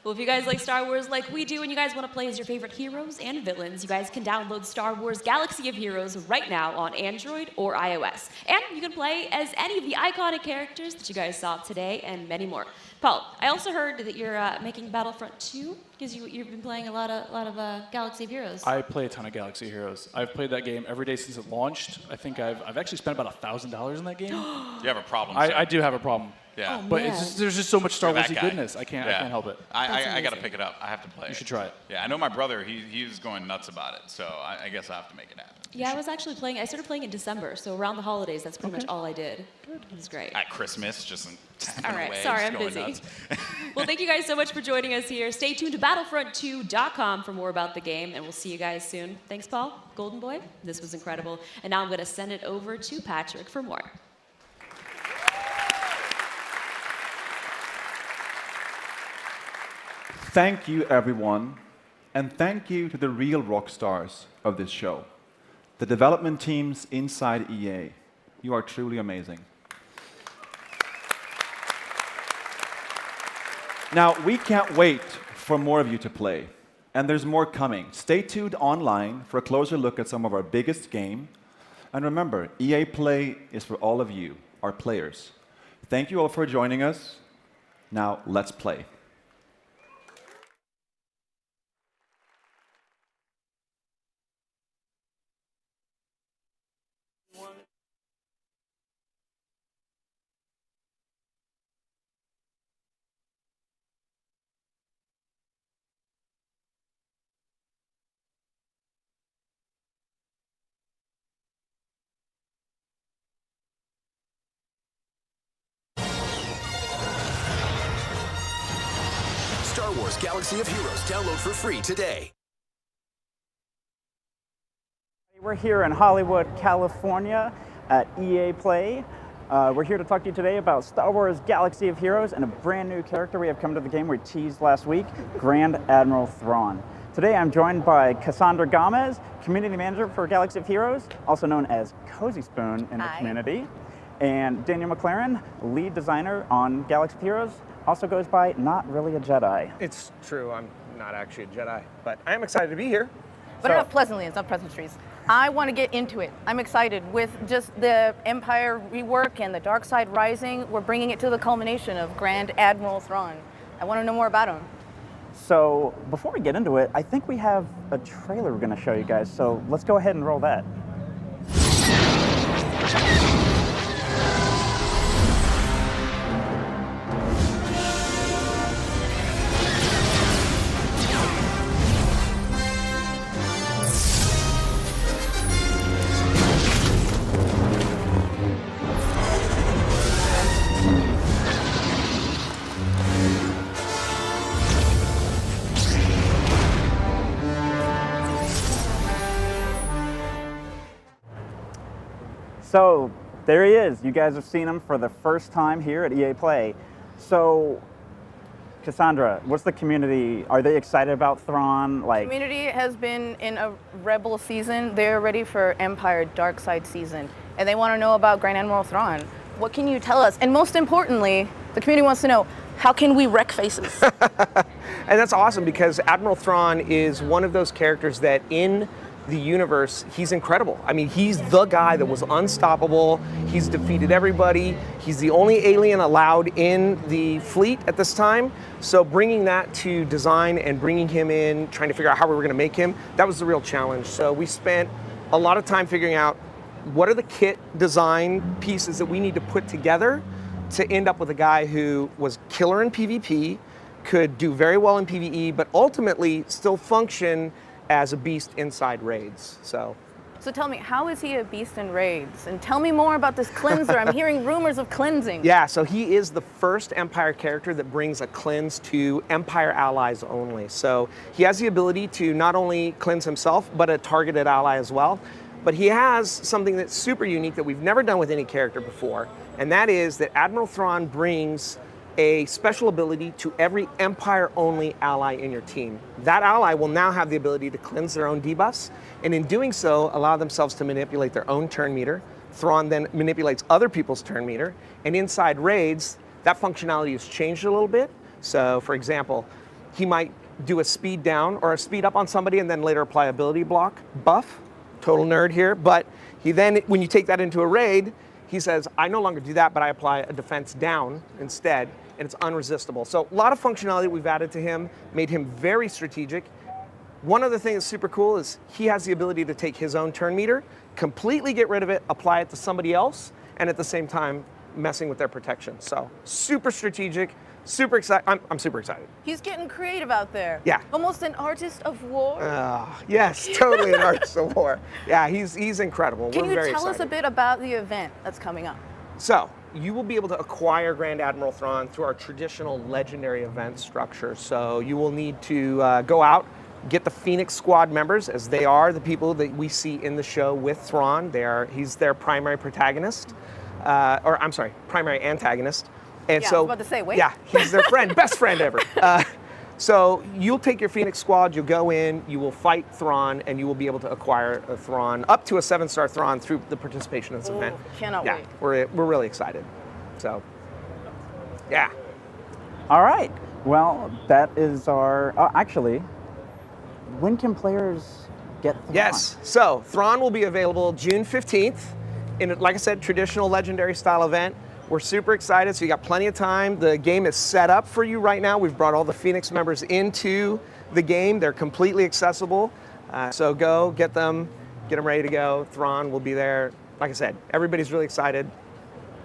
Well, if you guys like Star Wars like we do and you guys want to play as your favorite heroes and villains, you guys can download Star Wars Galaxy of Heroes right now on Android or iOS. And you can play as any of the iconic characters that you guys saw today and many more. Paul, I also heard that you're making Battlefront 2 because you've been playing a lot of Galaxy of Heroes. I play a ton of Galaxy of Heroes. I've played that game every day since it launched. I think I've actually spent about $1,000 in that game. You have a problem. I do have a problem. Yeah. But there's just so much Star Warsy goodness. I can't help it. I got to pick it up. I have to play it. You should try it. Yeah, I know my brother. He's going nuts about it. So I guess I have to make it happen. Yeah, I started playing in December, so around the holidays, that's pretty much all I did. It was great. At Christmas, just all right, away, sorry, just I'm going busy. nuts. Well, thank you guys so much for joining us here. Stay tuned to battlefront2.com for more about the game, and we'll see you guys soon. Thanks, Paul. Golden Boy, this was incredible. And now I'm going to send it over to Patrick for more. Thank you, everyone, and thank you to the real rock stars of this show, the development teams inside EA. You are truly amazing. Now, we can't wait for more of you to play, and there's more coming. Stay tuned online for a closer look at some of our biggest game. And remember, EA Play is for all of you, our players. Thank you all for joining us. Now, let's play. Star Wars Galaxy of Heroes. Download for free today. We're here in Hollywood, California at EA Play. We're here to talk to you today about Star Wars Galaxy of Heroes and a brand new character we have come to the game we teased last week, Grand Admiral Thrawn. Today I'm joined by Cassandra Gomez, Community Manager for Galaxy of Heroes, also known as Cozy Spoon in the community, and Daniel McLaren, Lead Designer on Galaxy of Heroes, also goes by Not Really a Jedi. It's true, I'm not actually a Jedi, but I am excited to be here. But enough pleasantly, it's not pleasantries. I want to get into it. I'm excited with just the Empire rework and the Dark Side Rising. We're bringing it to the culmination of Grand Admiral Thrawn. I want to know more about him. So before we get into it, I think we have a trailer we're going to show you guys, so let's go ahead and roll that. So there he is. You guys have seen him for the first time here at EA Play. So Cassandra, what's the community? Are they excited about Thrawn? Community has been in a Rebel season. They're ready for Empire Dark Side season, and they want to know about Grand Admiral Thrawn. What can you tell us? And most importantly, the community wants to know, how can we wreck faces? And that's awesome because Admiral Thrawn is one of those characters that in the universe, he's incredible. I mean, he's the guy that was unstoppable. He's defeated everybody. He's the only alien allowed in the fleet at this time. So bringing that to design and bringing him in, trying to figure out how we were going to make him, that was the real challenge. So we spent a lot of time figuring out what are the kit design pieces that we need to put together to end up with a guy who was killer in PvP, could do very well in PvE, but ultimately still function as a beast inside raids. So tell me, how is he a beast in raids? And tell me more about this cleanser. I'm hearing rumors of cleansing. Yeah, so he is the first Empire character that brings a cleanse to Empire allies only. So he has the ability to not only cleanse himself, but a targeted ally as well. But he has something that's super unique that we've never done with any character before, and that is that Admiral Thrawn brings a special ability to every Empire-only ally in your team. That ally will now have the ability to cleanse their own debuffs, and in doing so, allow themselves to manipulate their own turn meter. Thrawn then manipulates other people's turn meter, and inside raids, that functionality has changed a little bit. So, for example, he might do a speed down or a speed up on somebody and then later apply ability block buff. Total nerd here, but he then, when you take that into a raid, he says, I no longer do that, but I apply a defense down instead, and it's unresistible. So a lot of functionality we've added to him, made him very strategic. One other thing that's super cool is he has the ability to take his own turn meter, completely get rid of it, apply it to somebody else, and at the same time, messing with their protection. So super strategic, super excited. I'm super excited. He's getting creative out there. Yeah. Almost an artist of war. Yes, totally an artist of war. Yeah, he's incredible. Can We're you very tell us excited. a bit about the event that's coming up? So, you will be able to acquire Grand Admiral Thrawn through our traditional legendary event structure. So you will need to go out, get the Phoenix Squad members, as they are the people that we see in the show with Thrawn. He's their primary protagonist, or I'm sorry, primary antagonist. And yeah, so, I was about to say, wait. Yeah, he's their friend, best friend ever. So you'll take your Phoenix Squad, you'll go in, you will fight Thrawn, and you will be able to acquire a Thrawn, up to a 7-star Thrawn through the participation in this event. Cannot wait. We're really excited. So, yeah. All right. Well, that is our. Actually, when can players get Thrawn? Yes. So Thrawn will be available June 15th in, like I said, traditional legendary style event. We're super excited, so you got plenty of time. The game is set up for you right now. We've brought all the Phoenix members into the game. They're completely accessible. So go, get them ready to go. Thrawn will be there. Like I said, everybody's really excited.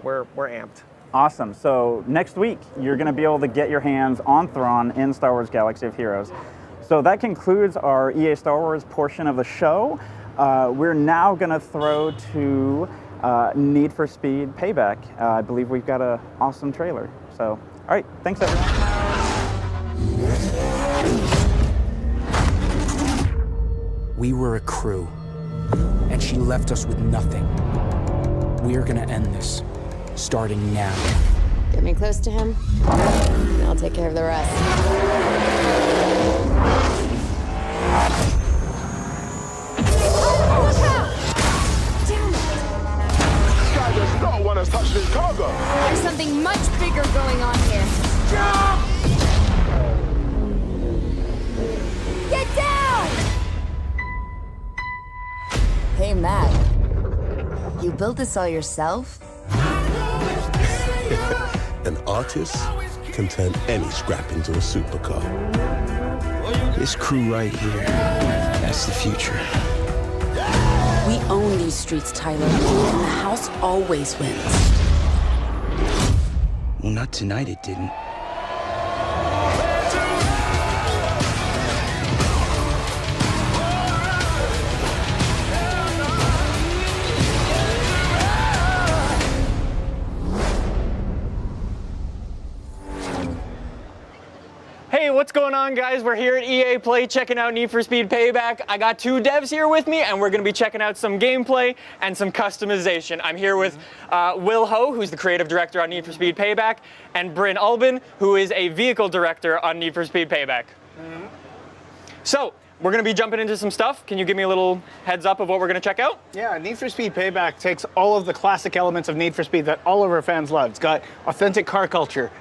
We're amped. Awesome. So next week, you're going to be able to get your hands on Thrawn in Star Wars Galaxy of Heroes. So that concludes our EA Star Wars portion of the show. We're now going to throw to Need for Speed Payback. I believe we've got an awesome trailer. So, all right, thanks everyone. We were a crew, and she left us with nothing. We are gonna end this, starting now. Get me close to him, and I'll take care of the rest. No one has touched this cargo. There's something much bigger going on here. Jump! Get down! Hey, Matt. You built this all yourself? An artist can turn any scrap into a supercar. This crew right here, that's the future. We own these streets, Tyler, and the house always wins. Well, not tonight it didn't. Hey, what's going on, guys? We're here at EA Play checking out Need for Speed Payback. I got two devs here with me, and we're going to be checking out some gameplay and some customization. I'm here with Will Ho, who's the creative director on Need for Speed Payback, and Bryn Albin, who is a vehicle director on Need for Speed Payback. So, we're going to be jumping into some stuff. Can you give me a little heads up of what we're going to check out? Yeah, Need for Speed Payback takes all of the classic elements of Need for Speed that all of our fans love. It's got authentic car culture,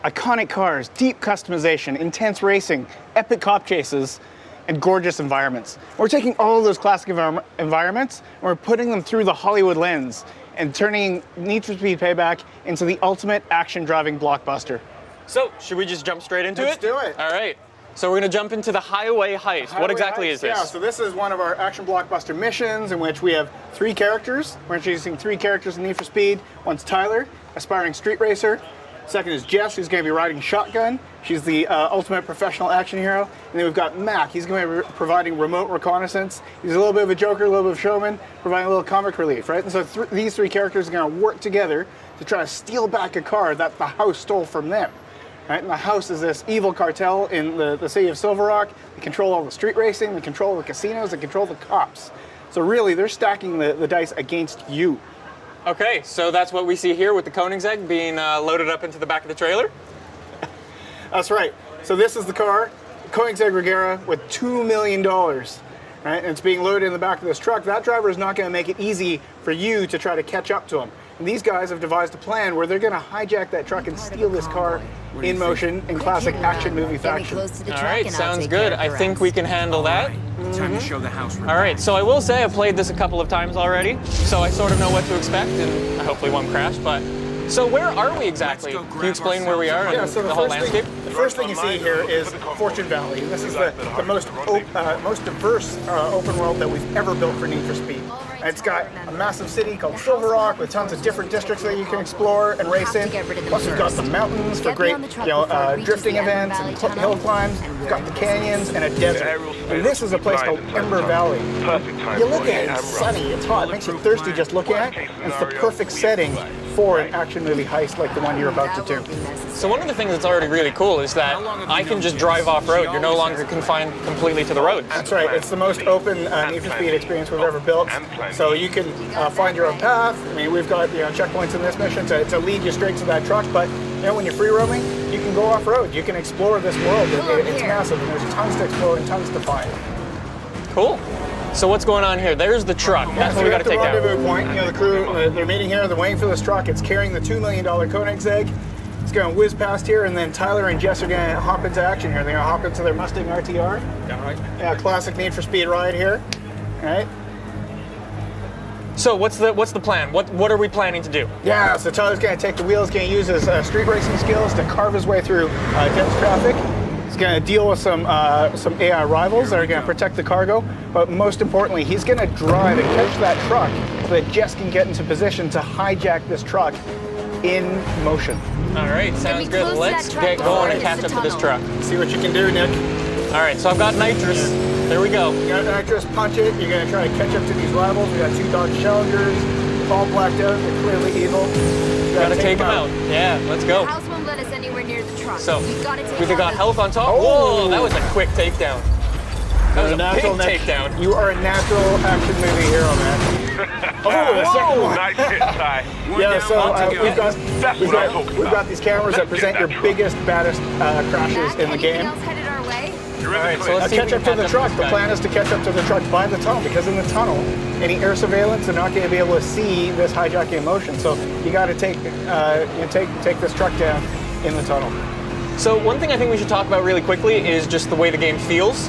iconic cars, deep customization, intense racing, epic cop chases, and gorgeous environments. We're taking all of those classic environments and we're putting them through the Hollywood lens and turning Need for Speed Payback into the ultimate action-driving blockbuster. So, should we just jump straight into Let's do it. All right. So we're going to jump into the highway heist. What exactly is this? Yeah, so this is one of our action blockbuster missions in which we have 3 characters. We're introducing 3 characters in Need for Speed. One's Tyler, aspiring street racer. Second is Jess, who's going to be riding shotgun. She's the ultimate professional action hero. And then we've got Mac. He's going to be providing remote reconnaissance. He's a little bit of a joker, a little bit of a showman, providing a little comic relief, right? And so these 3 characters are going to work together to try to steal back a car that the house stole from them. Right? And the house is this evil cartel in the city of Silver Rock. They control all the street racing, they control the casinos, they control the cops. So really, they're stacking the dice against you. Okay, so that's what we see here with the Koenigsegg being loaded up into the back of the trailer? That's right. So this is the car, Koenigsegg Regera, with $2 million. Right? And it's being loaded in the back of this truck. That driver is not going to make it easy for you to try to catch up to him. And these guys have devised a plan where they're going to hijack that truck and steal this car in motion in classic action movie fashion. All right, sounds good. I think we can handle that. Time to show the house. All right, so I will say I've played this a couple of times already, so I sort of know what to expect, and I hopefully won't crash, but... So where are we exactly? Can you explain where we are and the whole landscape? The first thing you see here is Fortune Valley. This is the most diverse open world that we've ever built for Need for Speed. It's got a massive city called Silver Rock with tons of different districts that you can explore and race in. Plus we've got the mountains for great drifting events and hill climbs. We've got the canyons and a desert. And this is a place called Ember Valley. You look at it, it's sunny, it's hot, it makes you thirsty just looking at it. And it's the perfect setting for an action movie heist like the one you're about to do. So one of the things that's already really cool is that I can just drive off-road. You're no longer confined completely to the roads. That's right. It's the most open Need for Speed experience we've ever built. So you can find your own path. I mean, we've got checkpoints in this mission to lead you straight to that truck. But when you're free roaming, you can go off-road. You can explore this world. It's massive, and there's tons to explore and tons to find. Cool. So what's going on here? There's the truck. That's what we got to take down. The rendezvous point. The crew, they're meeting here. They're waiting for this truck. It's carrying the $2 million Koenigsegg. It's going to whiz past here, and then Tyler and Jess are going to hop into action here. They're going to hop into their Mustang RTR. Yeah, classic Need for Speed ride here. All right. So what's the plan? What are we planning to do? Yeah, so Tyler's going to take the wheels, going to use his street racing skills to carve his way through dense traffic. He's going to deal with some AI rivals that are going to protect the cargo, but most importantly, he's going to drive and catch that truck so that Jess can get into position to hijack this truck in motion. All right, sounds good. Let's get going and catch up to this truck. See what you can do, Nick. All right, so I've got nitrous. There we go. You got nitrous, punch it. You're going to try to catch up to these rivals. We got 2 Dodge Challengers, all blacked out. They're clearly evil. Gotta take them out. Yeah, let's go. The house won't let us anywhere near the truck. So, we've got health on top. Whoa, that was a quick takedown. That was a big takedown. You are a natural action movie hero, man. The second one. Nice hit, Ty. Yeah, so we've got these cameras that present your biggest, baddest crashes in the game. All right, so let's catch up to the truck. The plan is to catch up to the truck by the tunnel, because in the tunnel, any air surveillance, they're not going to be able to see this hijacking in motion. So you got to take this truck down in the tunnel. So one thing I think we should talk about really quickly is just the way the game feels.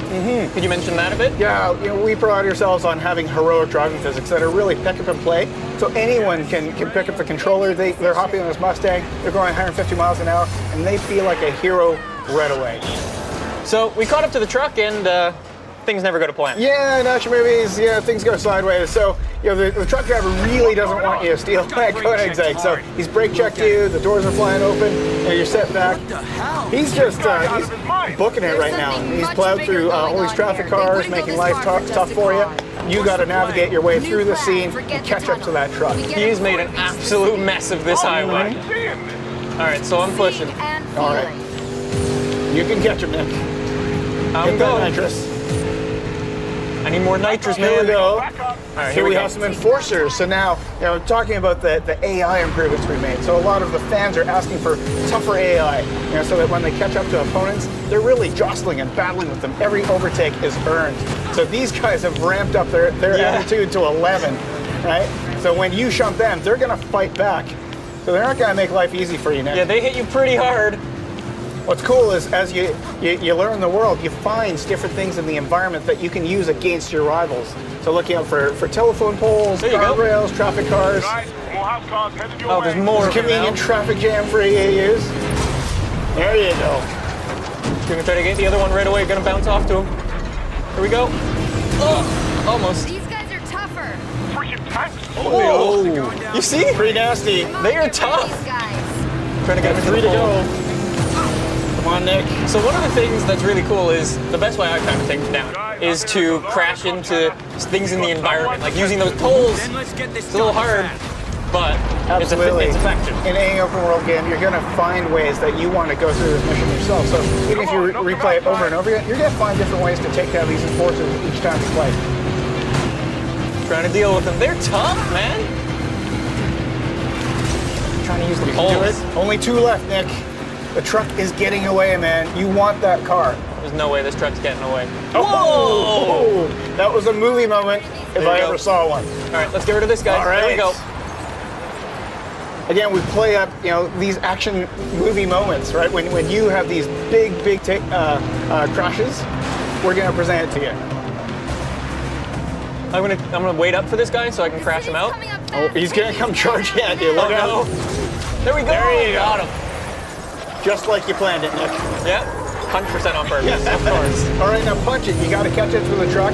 Could you mention that a bit? Yeah, we pride ourselves on having heroic driving physics that are really pick up and play. So anyone can pick up the controller. They're hopping on this Mustang. They're going 150 miles an hour, and they feel like a hero right away. So we caught up to the truck, and things never go to plan. Yeah, in action movies, things go sideways. So, the truck driver really doesn't want you to steal that Koenigsegg. So he's brake checked you, the doors are flying open, you're set back. He's just he's booking it right now. He's plowed through all these traffic cars, making life tough for you. You got to navigate your way through the scene and catch up to that truck. He's made an absolute mess of this highway. All right, so I'm pushing. All right. You can catch him, Nick. I'm Get that going. nitrous. I need more nitrous, man. Here we go. All right, Here we go. have some enforcers. So now, talking about the AI improvements we made. So a lot of the fans are asking for tougher AI, so that when they catch up to opponents, they're really jostling and battling with them. Every overtake is earned. So these guys have ramped up their attitude to 11, right? So when you shump them, they're going to fight back. So they're not going to make life easy for you, Nick. Yeah, they hit you pretty hard. What's cool is as you learn the world, you find different things in the environment that you can use against your rivals. So looking out for telephone poles, guardrails, traffic cars. Oh, there's more. There's a convenient traffic jam for EAUs. There you go. Gonna try to get the other one right away. Gonna bounce off to him. Here we go. Oh, almost. These guys are tougher. Oh, you see? Pretty nasty. They are tough. These guys. Trying to get them Three into to the go. hole. Come on, Nick. So one of the things that's really cool is, the best way I kind of think down, is to crash into things in the environment. Like using those poles, it's a little hard, but Absolutely. it's effective. In any open world game, you're going to find ways that you want to go through this mission yourself. So even if you replay it over and over again, you're going to find different ways to take down these enforcers each time you play. Trying to deal with them. They're tough, man. Trying to use the You can do poles. it. Only 2 left, Nick. The truck is getting away, man. You want that car. There's no way this truck's getting away. Oh! That was a movie moment if I ever saw one. All right, let's get rid of this guy. All right. There we go. Again, we play up, these action movie moments, right? When you have these big crashes, we're gonna present it to you. I'm gonna wait up for this guy so I can crash him out. Oh, he's gonna come charging at you. Look out! There we go. There you got go. him. Just like you planned it, Nick. Yep. 100% on purpose. Yeah, of course. All right, now punch it. You got to catch up to the truck.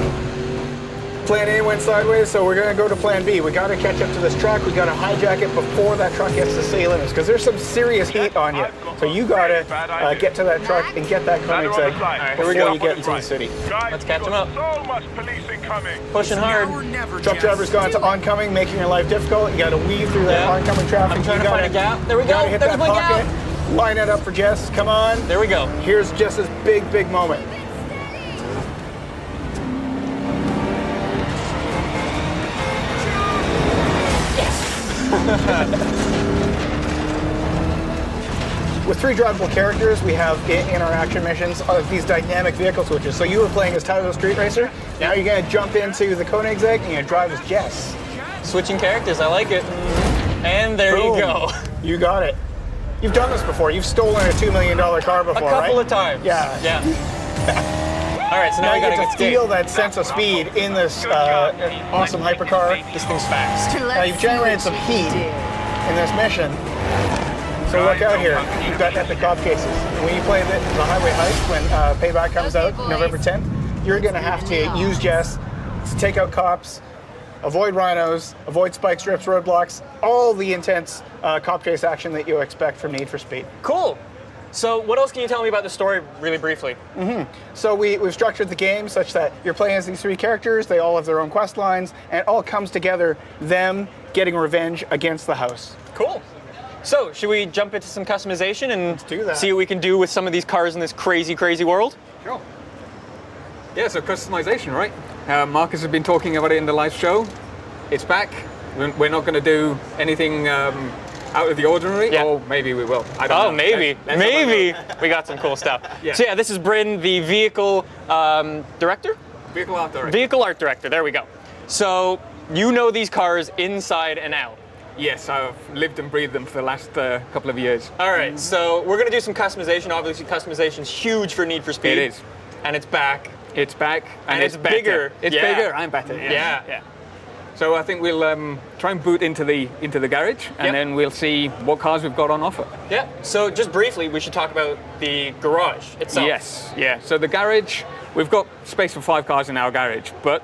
Plan A went sideways, so we're going to go to plan B. We got to catch up to this truck. We got to hijack it before that truck gets to city limits, because there's some serious heat on you. So you got to get to that truck and get that Koenigsegg before you get into the city. Let's catch him up. So much policing coming. Pushing hard. Truck driver's gone to oncoming, making your life difficult. You got to weave through that oncoming traffic. I'm trying to find a gap. There we go. Gotta hit There's that my pocket. gap. Line it up for Jess. Come on. There we go. Here's Jess's big moment. With 3 drivable characters, we have in our action missions these dynamic vehicle switches. So you were playing as Tyler Street Racer. Now you're going to jump into the Koenigsegg and you're going to drive as Jess. Switching characters, I like it. And there Boom. you go. You got it. You've done this before. You've stolen a $2 million car before, right? A couple of times. Yeah. Yeah. All right, so now Now we you gotta get get to feel that sense of speed in this awesome hypercar. This thing's fast. Now you've generated some heat in this mission. So look out here. You've got epic cop cases. When you play the Highway Heist, when Payback comes out November 10th, you're going to have to use Jess to take out cops, avoid rhinos, avoid spike strips, roadblocks, all the intense cop chase action that you expect from Need for Speed. Cool. So what else can you tell me about the story really briefly? So we've structured the game such that you're playing as these 3 characters, they all have their own quest lines, and it all comes together, them getting revenge against the house. Cool. So should we jump into some customization and do that. see what we can do with some of these cars in this crazy, crazy world? Sure. Yeah, so customization, right? Marcus has been talking about it in the live show. It's back. We're not going to do anything out of the ordinary, or maybe we will. I don't know. Maybe. Maybe we got some cool stuff. Yeah. So yeah, this is Bryn, the vehicle director? Vehicle art director. Vehicle art director, there we go. So you know these cars inside and out. Yes, I've lived and breathed them for the last couple of years. All right, so we're going to do some customization. Obviously, customization's huge for Need for Speed. It is. And it's back. It's back. And it's better. bigger. It's bigger and better. Yes. Yeah. So I think we'll try and boot into the garage, and then we'll see what cars we've got on offer. Yeah. So just briefly, we should talk about the garage itself. Yes. Yeah. So the garage, we've got space for 5 cars in our garage, but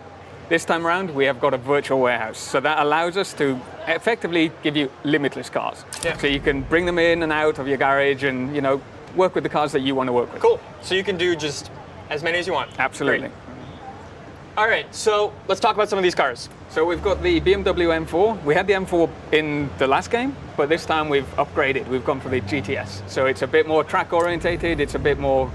this time around we have got a virtual warehouse. So that allows us to effectively give you limitless cars. Yeah. So you can bring them in and out of your garage, and work with the cars that you want to work with. Cool. So you can do just as many as you want. Absolutely. Great. All right, so let's talk about some of these cars. So we've got the BMW M4. We had the M4 in the last game, but this time we've upgraded. We've gone for the GTS. So it's a bit more track orientated. It's a bit more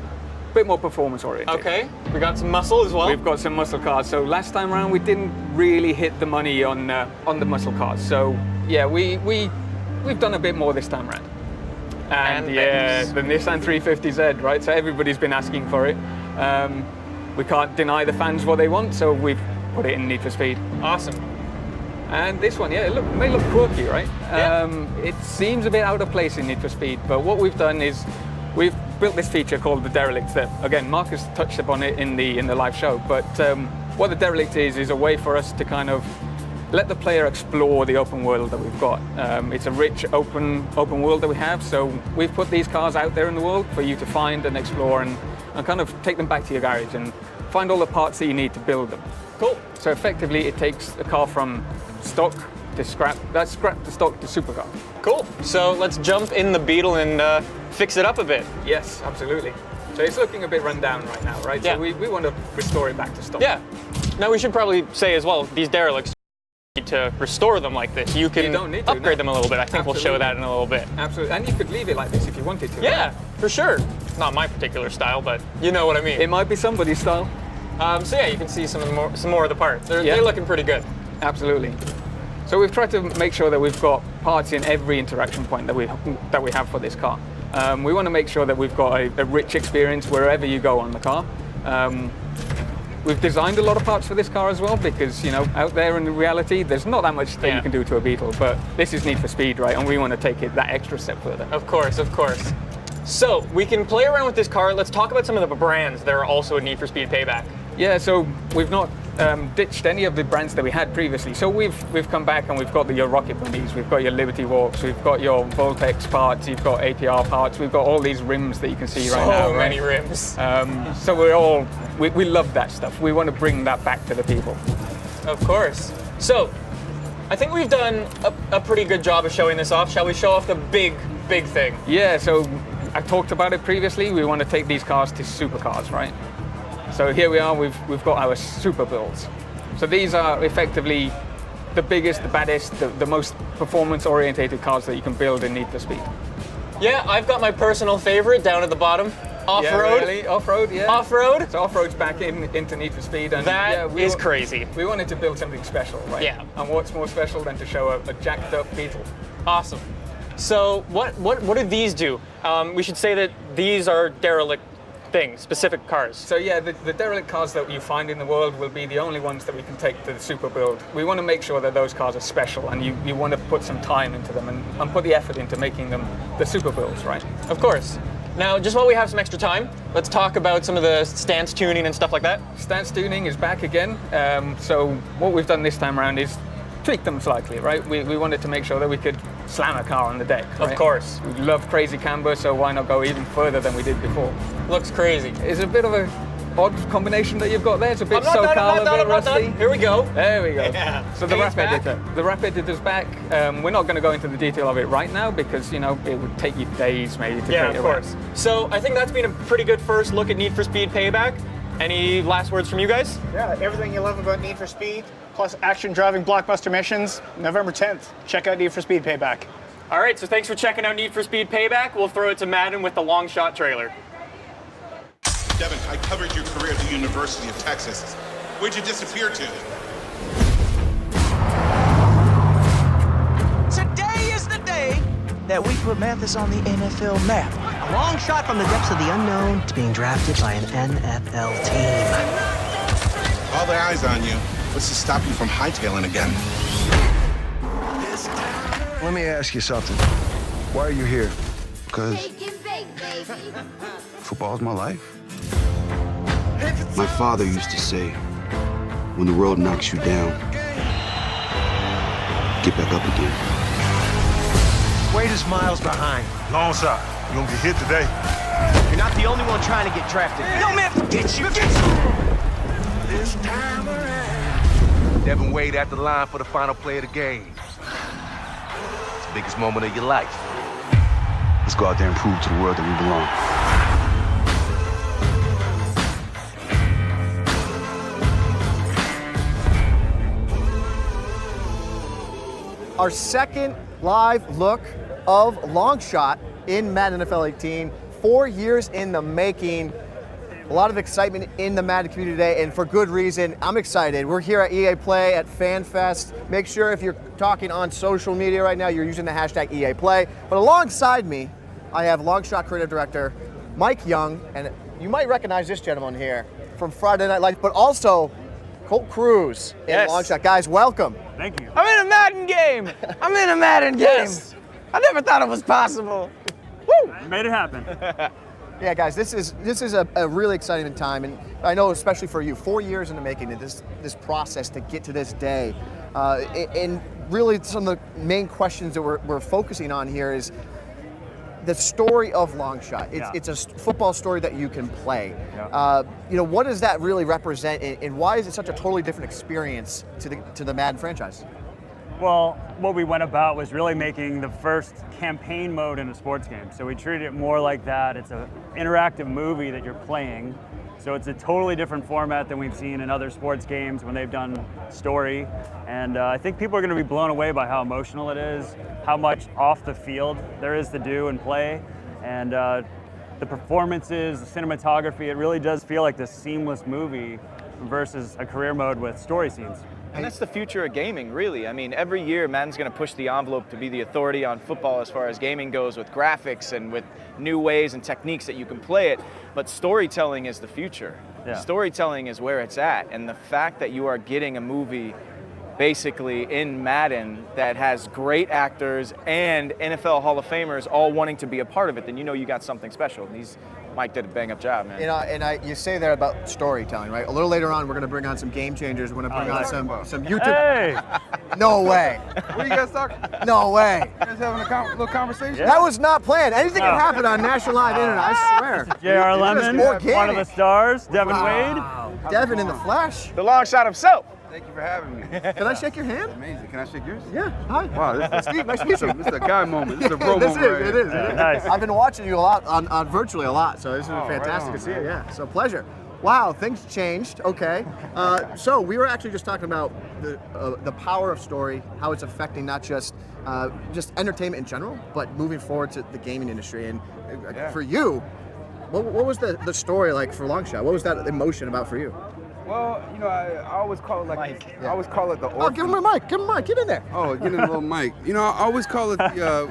bit more performance oriented. Okay, we got some muscle as well. We've got some muscle cars. So last time around, we didn't really hit the money on the muscle cars. So yeah, we've done a bit more this time around. And yeah, the Nissan 350Z, right? So everybody's been asking for it. We can't deny the fans what they want, so we've put it in Need for Speed. Awesome. And this one, yeah, it may look quirky, right? Yeah. It seems a bit out of place in Need for Speed, but what we've done is we've built this feature called the Derelict that, again, Marcus touched upon it in the live show, but what the Derelict is a way for us to kind of let the player explore the open world that we've got. It's a rich open world that we have, so we've put these cars out there in the world for you to find and explore and kind of take them back to your garage and find all the parts that you need to build them. Cool. So effectively, it takes a car from stock to scrap, that's scrap to stock to supercar. Cool. So let's jump in the Beetle and fix it up a bit. Yes, absolutely. So it's looking a bit run down right now, right? Yeah. So we want to restore it back to stock. Yeah. Now we should probably say as well, these Derelicts, you need to restore them like this. You can don't need to, upgrade them a little bit. I think we'll show that in a little bit. Absolutely. And you could leave it like this if you wanted to. Yeah, right? for sure. Not my particular style, but you know what I mean. It might be somebody's style. So yeah, you can see some more of the parts. They're looking pretty good. Absolutely. So we've tried to make sure that we've got parts in every interaction point that we have for this car. We want to make sure that we've got a rich experience wherever you go on the car. We've designed a lot of parts for this car as well because, you know, out there in reality, there's not that much that you can do to a Beetle, but this is Need for Speed, right? And we want to take it that extra step further. Of course, of course. So we can play around with this car. Let's talk about some of the brands that are also a Need for Speed Payback. Yeah, so we've not ditched any of the brands that we had previously. So we've come back and we've got your Rocket Bunnies, we've got your Liberty Walks, we've got your Voltex parts, you've got APR parts, we've got all these rims that you can see right now. So many rims. So we love that stuff. We want to bring that back to the people. Of course. So I think we've done a pretty good job of showing this off. Shall we show off the big thing? Yeah, so I talked about it previously. We want to take these cars to supercars, right? So here we are, we've got our super builds. So these are effectively the biggest, the baddest, the most performance-orientated cars that you can build in Need for Speed. Yeah, I've got my personal favorite down at the bottom. Off-road. Yeah, really? Off-road, yeah. Off-road? So off-road's back into Need for Speed. And that is crazy. We wanted to build something special, right? Yeah. And what's more special than to show a jacked up Beetle? Awesome. So what do these do? We should say that these are Derelict things, specific cars. So yeah, the Derelict cars that you find in the world will be the only ones that we can take to the super build. We want to make sure that those cars are special and you want to put some time into them and put the effort into making them the super builds, right? Of course. Now, just while we have some extra time, let's talk about some of the stance tuning and stuff like that. Stance tuning is back again. So what we've done this time around is tweak them slightly, right? We wanted to make sure that we could slam a car on the deck, right? Of course. We love crazy camber, so why not go even further than we did before? Looks crazy. It's a bit of a odd combination that you've got there. It's a bit SoCal, a bit rusty. Here we go. There we go. Yeah. So the wrap editor. The wrap editor's back. We're not going to go into the detail of it right now because, you know, it would take you days maybe to create of course. So I think that's been a pretty good first look at Need for Speed Payback. Any last words from you guys? Yeah, everything you love about Need for Speed, plus action driving blockbuster missions, November 10th. Check out Need for Speed Payback. All right, so thanks for checking out Need for Speed Payback. We'll throw it to Madden with the long shot trailer. Devin, I covered your career at the University of Texas. Where'd you disappear to? Today is the day that we put Mathis on the NFL map. A long shot from the depths of the unknown to being drafted by an NFL team. All their eyes on you. What's to stop you from hightailing again? Let me ask you something. Why are you here? Because football's my life. My father used to say, when the world knocks you down, get back up again. Wade is miles behind. Long shot. You gonna get hit today. You're not the only one trying to get drafted. No, man, forget you. This time around. Devin Wade at the line for the final play of the game. It's the biggest moment of your life. Let's go out there and prove to the world that we belong. Our second live look of Long Shot in Madden NFL 18. 4 years in the making. A lot of excitement in the Madden community today, and for good reason. I'm excited. We're here at EA Play at FanFest. Make sure if you're talking on social media right now, you're using the hashtag EA Play. But alongside me, I have Longshot Creative Director Mike Young, and you might recognize this gentleman here from Friday Night Lights, but also Colt Cruz in Longshot. Guys, welcome. Thank you. I'm in a Madden game. I'm in a Madden game. I never thought it was possible. Woo! You made it happen. Yeah, guys, this is a really exciting time, and I know especially for you, 4 years in the making of this process to get to this day. And really some of the main questions that we're focusing on here is the story of Longshot. It's a football story that you can play. You know, what does that really represent, and why is it such a totally different experience to the Madden franchise? Well, what we went about was really making the first campaign mode in a sports game. So we treated it more like that. It's an interactive movie that you're playing. So it's a totally different format than we've seen in other sports games when they've done story. And I think people are going to be blown away by how emotional it is, how much off the field there is to do and play. And the performances, the cinematography, it really does feel like this seamless movie versus a career mode with story scenes. And that's the future of gaming, really. I mean, every year, Madden's going to push the envelope to be the authority on football as far as gaming goes, with graphics and with new ways and techniques that you can play it. But storytelling is the future. Yeah. Storytelling is where it's at. And the fact that you are getting a movie basically in Madden that has great actors and NFL Hall of Famers all wanting to be a part of it, then you know you got something special. And Mike did a bang-up job, man. You know, you say there about storytelling, right? A little later on, we're going to bring on some game changers. We're going to bring on some YouTube. Hey! No way. What are you guys talking? No way. You guys having a little conversation? That was not planned. Anything can happen on National Live Internet, I swear. J.R. Lemon, one of the stars, Devin Wade. Devin in the flesh. The long shot himself. Thank you for having me. Can I shake your hand? Amazing. Can I shake yours? Yeah. Hi. Wow, this is Steve, nice to meet you. This is a guy moment. This is a bro This moment. is, it is. Nice. I've been watching you a lot on virtually a lot, so this is fantastic right on, to see man. you. Yeah, so pleasure. Wow, things changed. Okay, so we were actually just talking about the power of story, how it's affecting not just entertainment in general, but moving forward to the gaming industry. And for you, what was the story like for Longshot? What was that emotion about for you? Well, you know, I always call it like I always call it the orphan. Oh, give him a mic. Give him a mic. Get in there. Oh, get in a little mic. You know, I always call it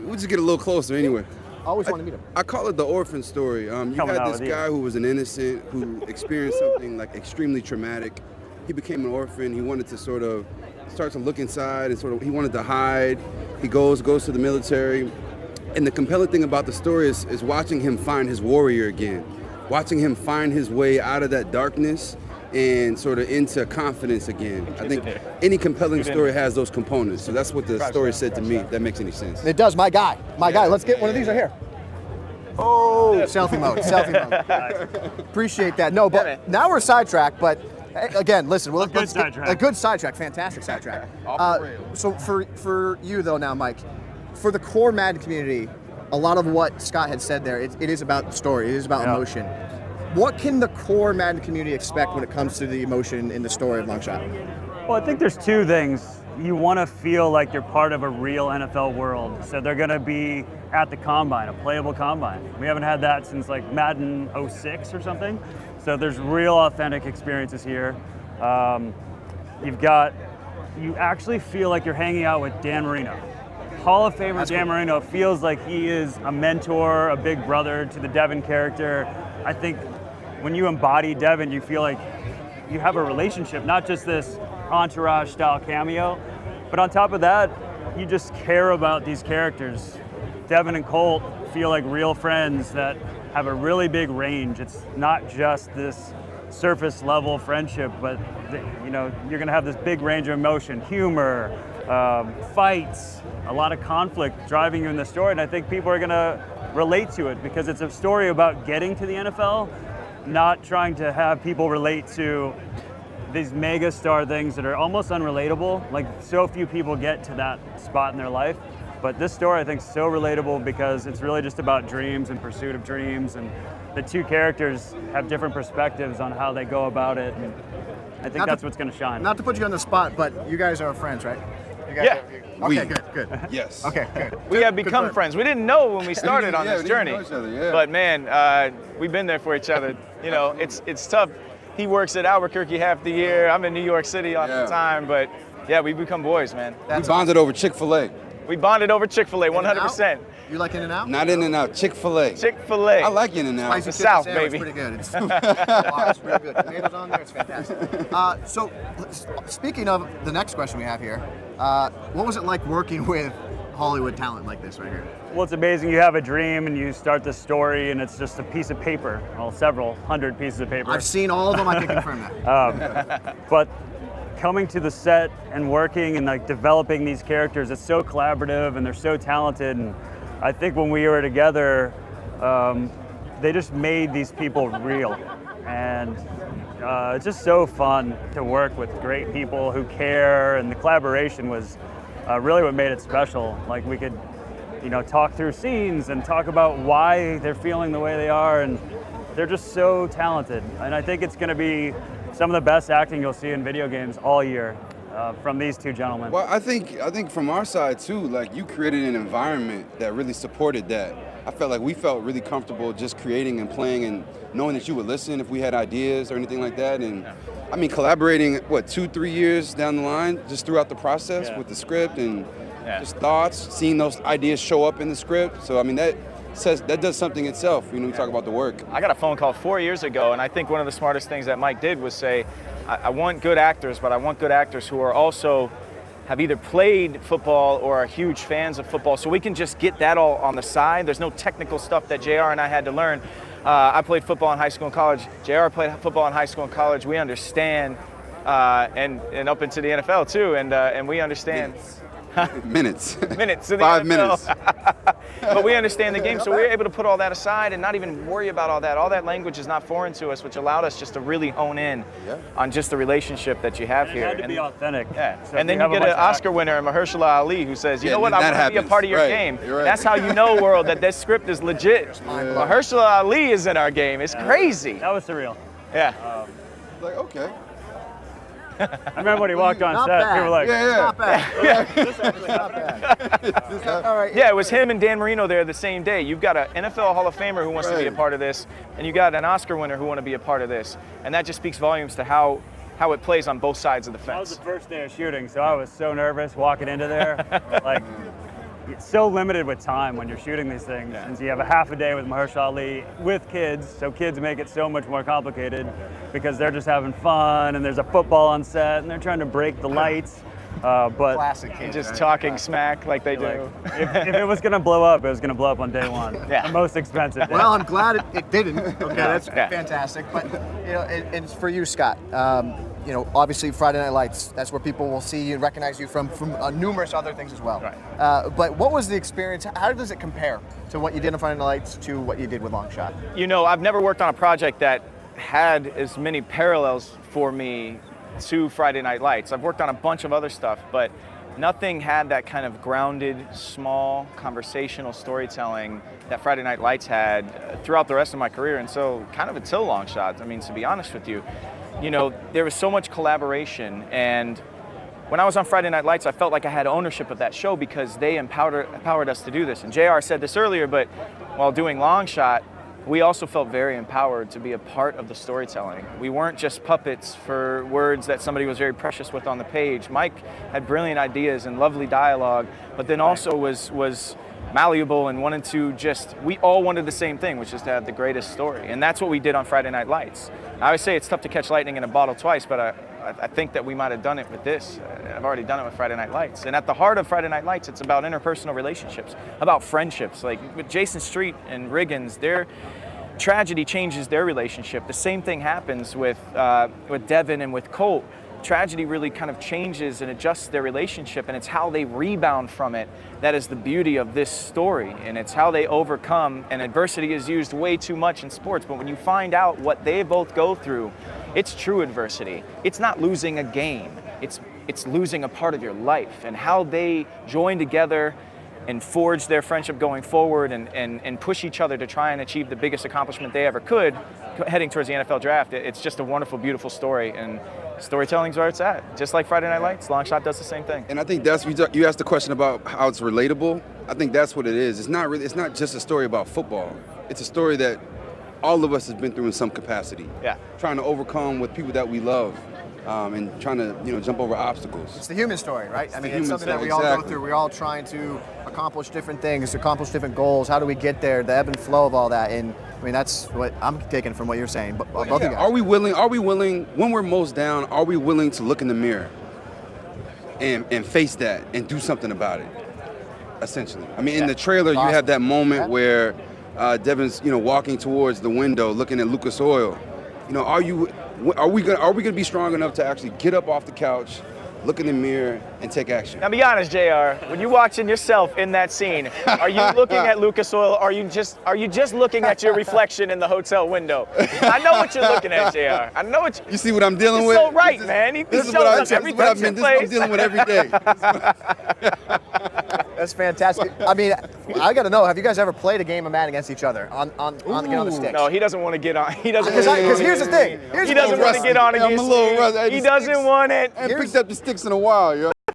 we'll just get a little closer anyway. Always want to meet him. I call it the orphan story. You had this guy who was an innocent, who experienced something like extremely traumatic. He became an orphan. He wanted to sort of start to look inside and he wanted to hide. He goes to the military. And the compelling thing about the story is watching him find his warrior again, watching him find his way out of that darkness and sort of into confidence again. I think any compelling story has those components. So that's what the story said to me, if that makes any sense. It does, my guy. Let's get one of these right here. Oh, selfie mode, selfie mode. Appreciate that. No, but now we're sidetracked, but again, listen, A good sidetrack, fantastic sidetrack. So for you though now, Mike, for the core Madden community, a lot of what Scott had said there, it is about story, it is about emotion. What can the core Madden community expect when it comes to the emotion in the story of Longshot? Well, I think there's two things. You want to feel like you're part of a real NFL world. So they're going to be at the combine, a playable combine. We haven't had that since like Madden 06 or something. So there's real authentic experiences here. You actually feel like you're hanging out with Dan Marino. Hall of Famer Dan Marino feels like he is a mentor, a big brother to the Devin character. I think when you embody Devin, you feel like you have a relationship, not just this entourage style cameo, but on top of that, you just care about these characters. Devin and Colt feel like real friends that have a really big range. It's not just this surface level friendship, but you're gonna have this big range of emotion, humor, fights, a lot of conflict driving you in the story, and I think people are gonna relate to it because it's a story about getting to the NFL, not trying to have people relate to these mega star things that are almost unrelatable. Like, so few people get to that spot in their life. But this story, I think, is so relatable because it's really just about dreams and pursuit of dreams, and the two characters have different perspectives on how they go about it, and I think that's what's going to shine. Not to put you on the spot, but you guys are friends, right? You Yeah. Okay, good. Yes. Okay, good. We have become Confirmed. friends. We didn't know when we started on Yeah, this we didn't journey. know each other, yeah. But man, we've been there for each other. You know, it's tough. He works at Albuquerque half the year. I'm in New York City all the time. But yeah, we've become boys, man. We bonded over Chick-fil-A. We bonded over Chick-fil-A, 100%. You like In-N-Out? Not In-N-Out, Chick-fil-A. Chick-fil-A. I like In-N-Out. Spicy The chicken South, sandwich, baby. pretty good. It's, it's pretty good. Tomatoes on there, it's fantastic. So, speaking of the next question we have here, what was it like working with Hollywood talent like this right here? Well, it's amazing. You have a dream and you start the story and it's just a piece of paper, well, several hundred pieces of paper. I've seen all of them, I can confirm that. But coming to the set and working and like developing these characters, it's so collaborative and they're so talented. And I think when we were together, they just made these people real. And it's just so fun to work with great people who care, and the collaboration was really what made it special. Like we could, you know, talk through scenes and talk about why they're feeling the way they are, and they're just so talented. And I think it's going to be some of the best acting you'll see in video games all year from these two gentlemen. Well, I think from our side too, like you created an environment that really supported that. I felt like we felt really comfortable just creating and playing and knowing that you would listen if we had ideas or anything like that. And I mean, collaborating, what, 2-3 years down the line, just throughout the process with the script and just thoughts, seeing those ideas show up in the script. So I mean, that does something itself, you know, we talk about the work. I got a phone call 4 years ago, and I think one of the smartest things that Mike did was say, I want good actors, but I want good actors who are also have either played football or are huge fans of football, so we can just get that all on the side. There's no technical stuff that JR and I had to learn. I played football in high school and college. JR played football in high school and college. We understand, and up into the NFL too, and we understand. Minutes. Minutes. 5 minutes. But we understand the game, so we were able to put all that aside and not even worry about all that. All that language is not foreign to us, which allowed us just to really hone in on just the relationship that you have and here. It had to be authentic. Yeah. So and then you get an Oscar winner, Mahershala Ali, who says, you know what, I want to be a part of your game. Right. That's how you know, world, that this script is legit. Mahershala Ali is in our game. It's crazy. That was surreal. Yeah. Like, okay. I remember when he walked on set, people were like, Not bad. This actually not bad. All right. Yeah, it was him and Dan Marino there the same day. You've got an NFL Hall of Famer who wants to be a part of this, and you got an Oscar winner who want to be a part of this. And that just speaks volumes to how it plays on both sides of the fence. That was the first day of shooting, so I was so nervous walking into there. Like, it's so limited with time when you're shooting these things. And so you have a half a day with Mahershala Ali with kids, so kids make it so much more complicated because they're just having fun and there's a football on set and they're trying to break the lights. But classic kids, just talking smack like they do. Like, if it was gonna blow up, it was gonna blow up on day one. The most expensive day. Well, I'm glad it didn't. Okay, that's fantastic. But you know, and for you, Scott, you know, obviously Friday Night Lights. That's where people will see you and recognize you from numerous other things as well. Right. But what was the experience? How does it compare to what you did on Friday Night Lights to what you did with Long Shot? You know, I've never worked on a project that had as many parallels for me to Friday Night Lights. I've worked on a bunch of other stuff, but nothing had that kind of grounded, small, conversational storytelling that Friday Night Lights had throughout the rest of my career, and so kind of until Long Shot. I mean, to be honest with you, you know, there was so much collaboration, and when I was on Friday Night Lights, I felt like I had ownership of that show because they empowered us to do this. And JR said this earlier, but while doing Long Shot, we also felt very empowered to be a part of the storytelling. We weren't just puppets for words that somebody was very precious with on the page. Mike had brilliant ideas and lovely dialogue, but then also was malleable and wanted to we all wanted the same thing, which is to have the greatest story. And that's what we did on Friday Night Lights. I always say it's tough to catch lightning in a bottle twice, but I think that we might have done it with this. I've already done it with Friday Night Lights. And at the heart of Friday Night Lights, it's about interpersonal relationships, about friendships. Like with Jason Street and Riggins, their tragedy changes their relationship. The same thing happens with Devin and with Colt. Tragedy really kind of changes and adjusts their relationship, and it's how they rebound from it that is the beauty of this story, and it's how they overcome. And adversity is used way too much in sports, but when you find out what they both go through, it's true adversity. It's not losing a game, it's losing a part of your life, and how they join together and forge their friendship going forward and push each other to try and achieve the biggest accomplishment they ever could heading towards the NFL draft. It's just a wonderful, beautiful story, and storytelling's where it's at. Just like Friday Night Lights, Longshot does the same thing. And I think that's, you asked the question about how it's relatable. I think that's what it is. It's not just a story about football. It's a story that all of us has been through in some capacity. Yeah. Trying to overcome with people that we love. And trying to, jump over obstacles. It's the human story, right? I mean, it's something story, that we all go through. We're all trying to accomplish different things, accomplish different goals. How do we get there? The ebb and flow of all that. And I mean, that's what I'm taking from what you're saying. But both of you guys. Are we willing, when we're most down, are we willing to look in the mirror and face that and do something about it? Essentially. I mean, in the trailer, you have that moment where Devin's, walking towards the window, looking at Lucas Oil. Are we gonna be strong enough to actually get up off the couch, look in the mirror, and take action? Now, be honest, JR. When you're watching yourself in that scene, are you looking at Lucas Oil? Or are you just looking at your reflection in the hotel window? I know what you're looking at, JR. I know what you see what I'm dealing with. So right, man. This is what I'm dealing with every day. That's fantastic. I mean, I got to know, have you guys ever played a game of Madden against each other on the sticks? No, he doesn't want to get on. He doesn't. Because here's the thing. He doesn't want to get on against. I'm a little rusty. He doesn't want it. I haven't picked up the sticks in a while, yo.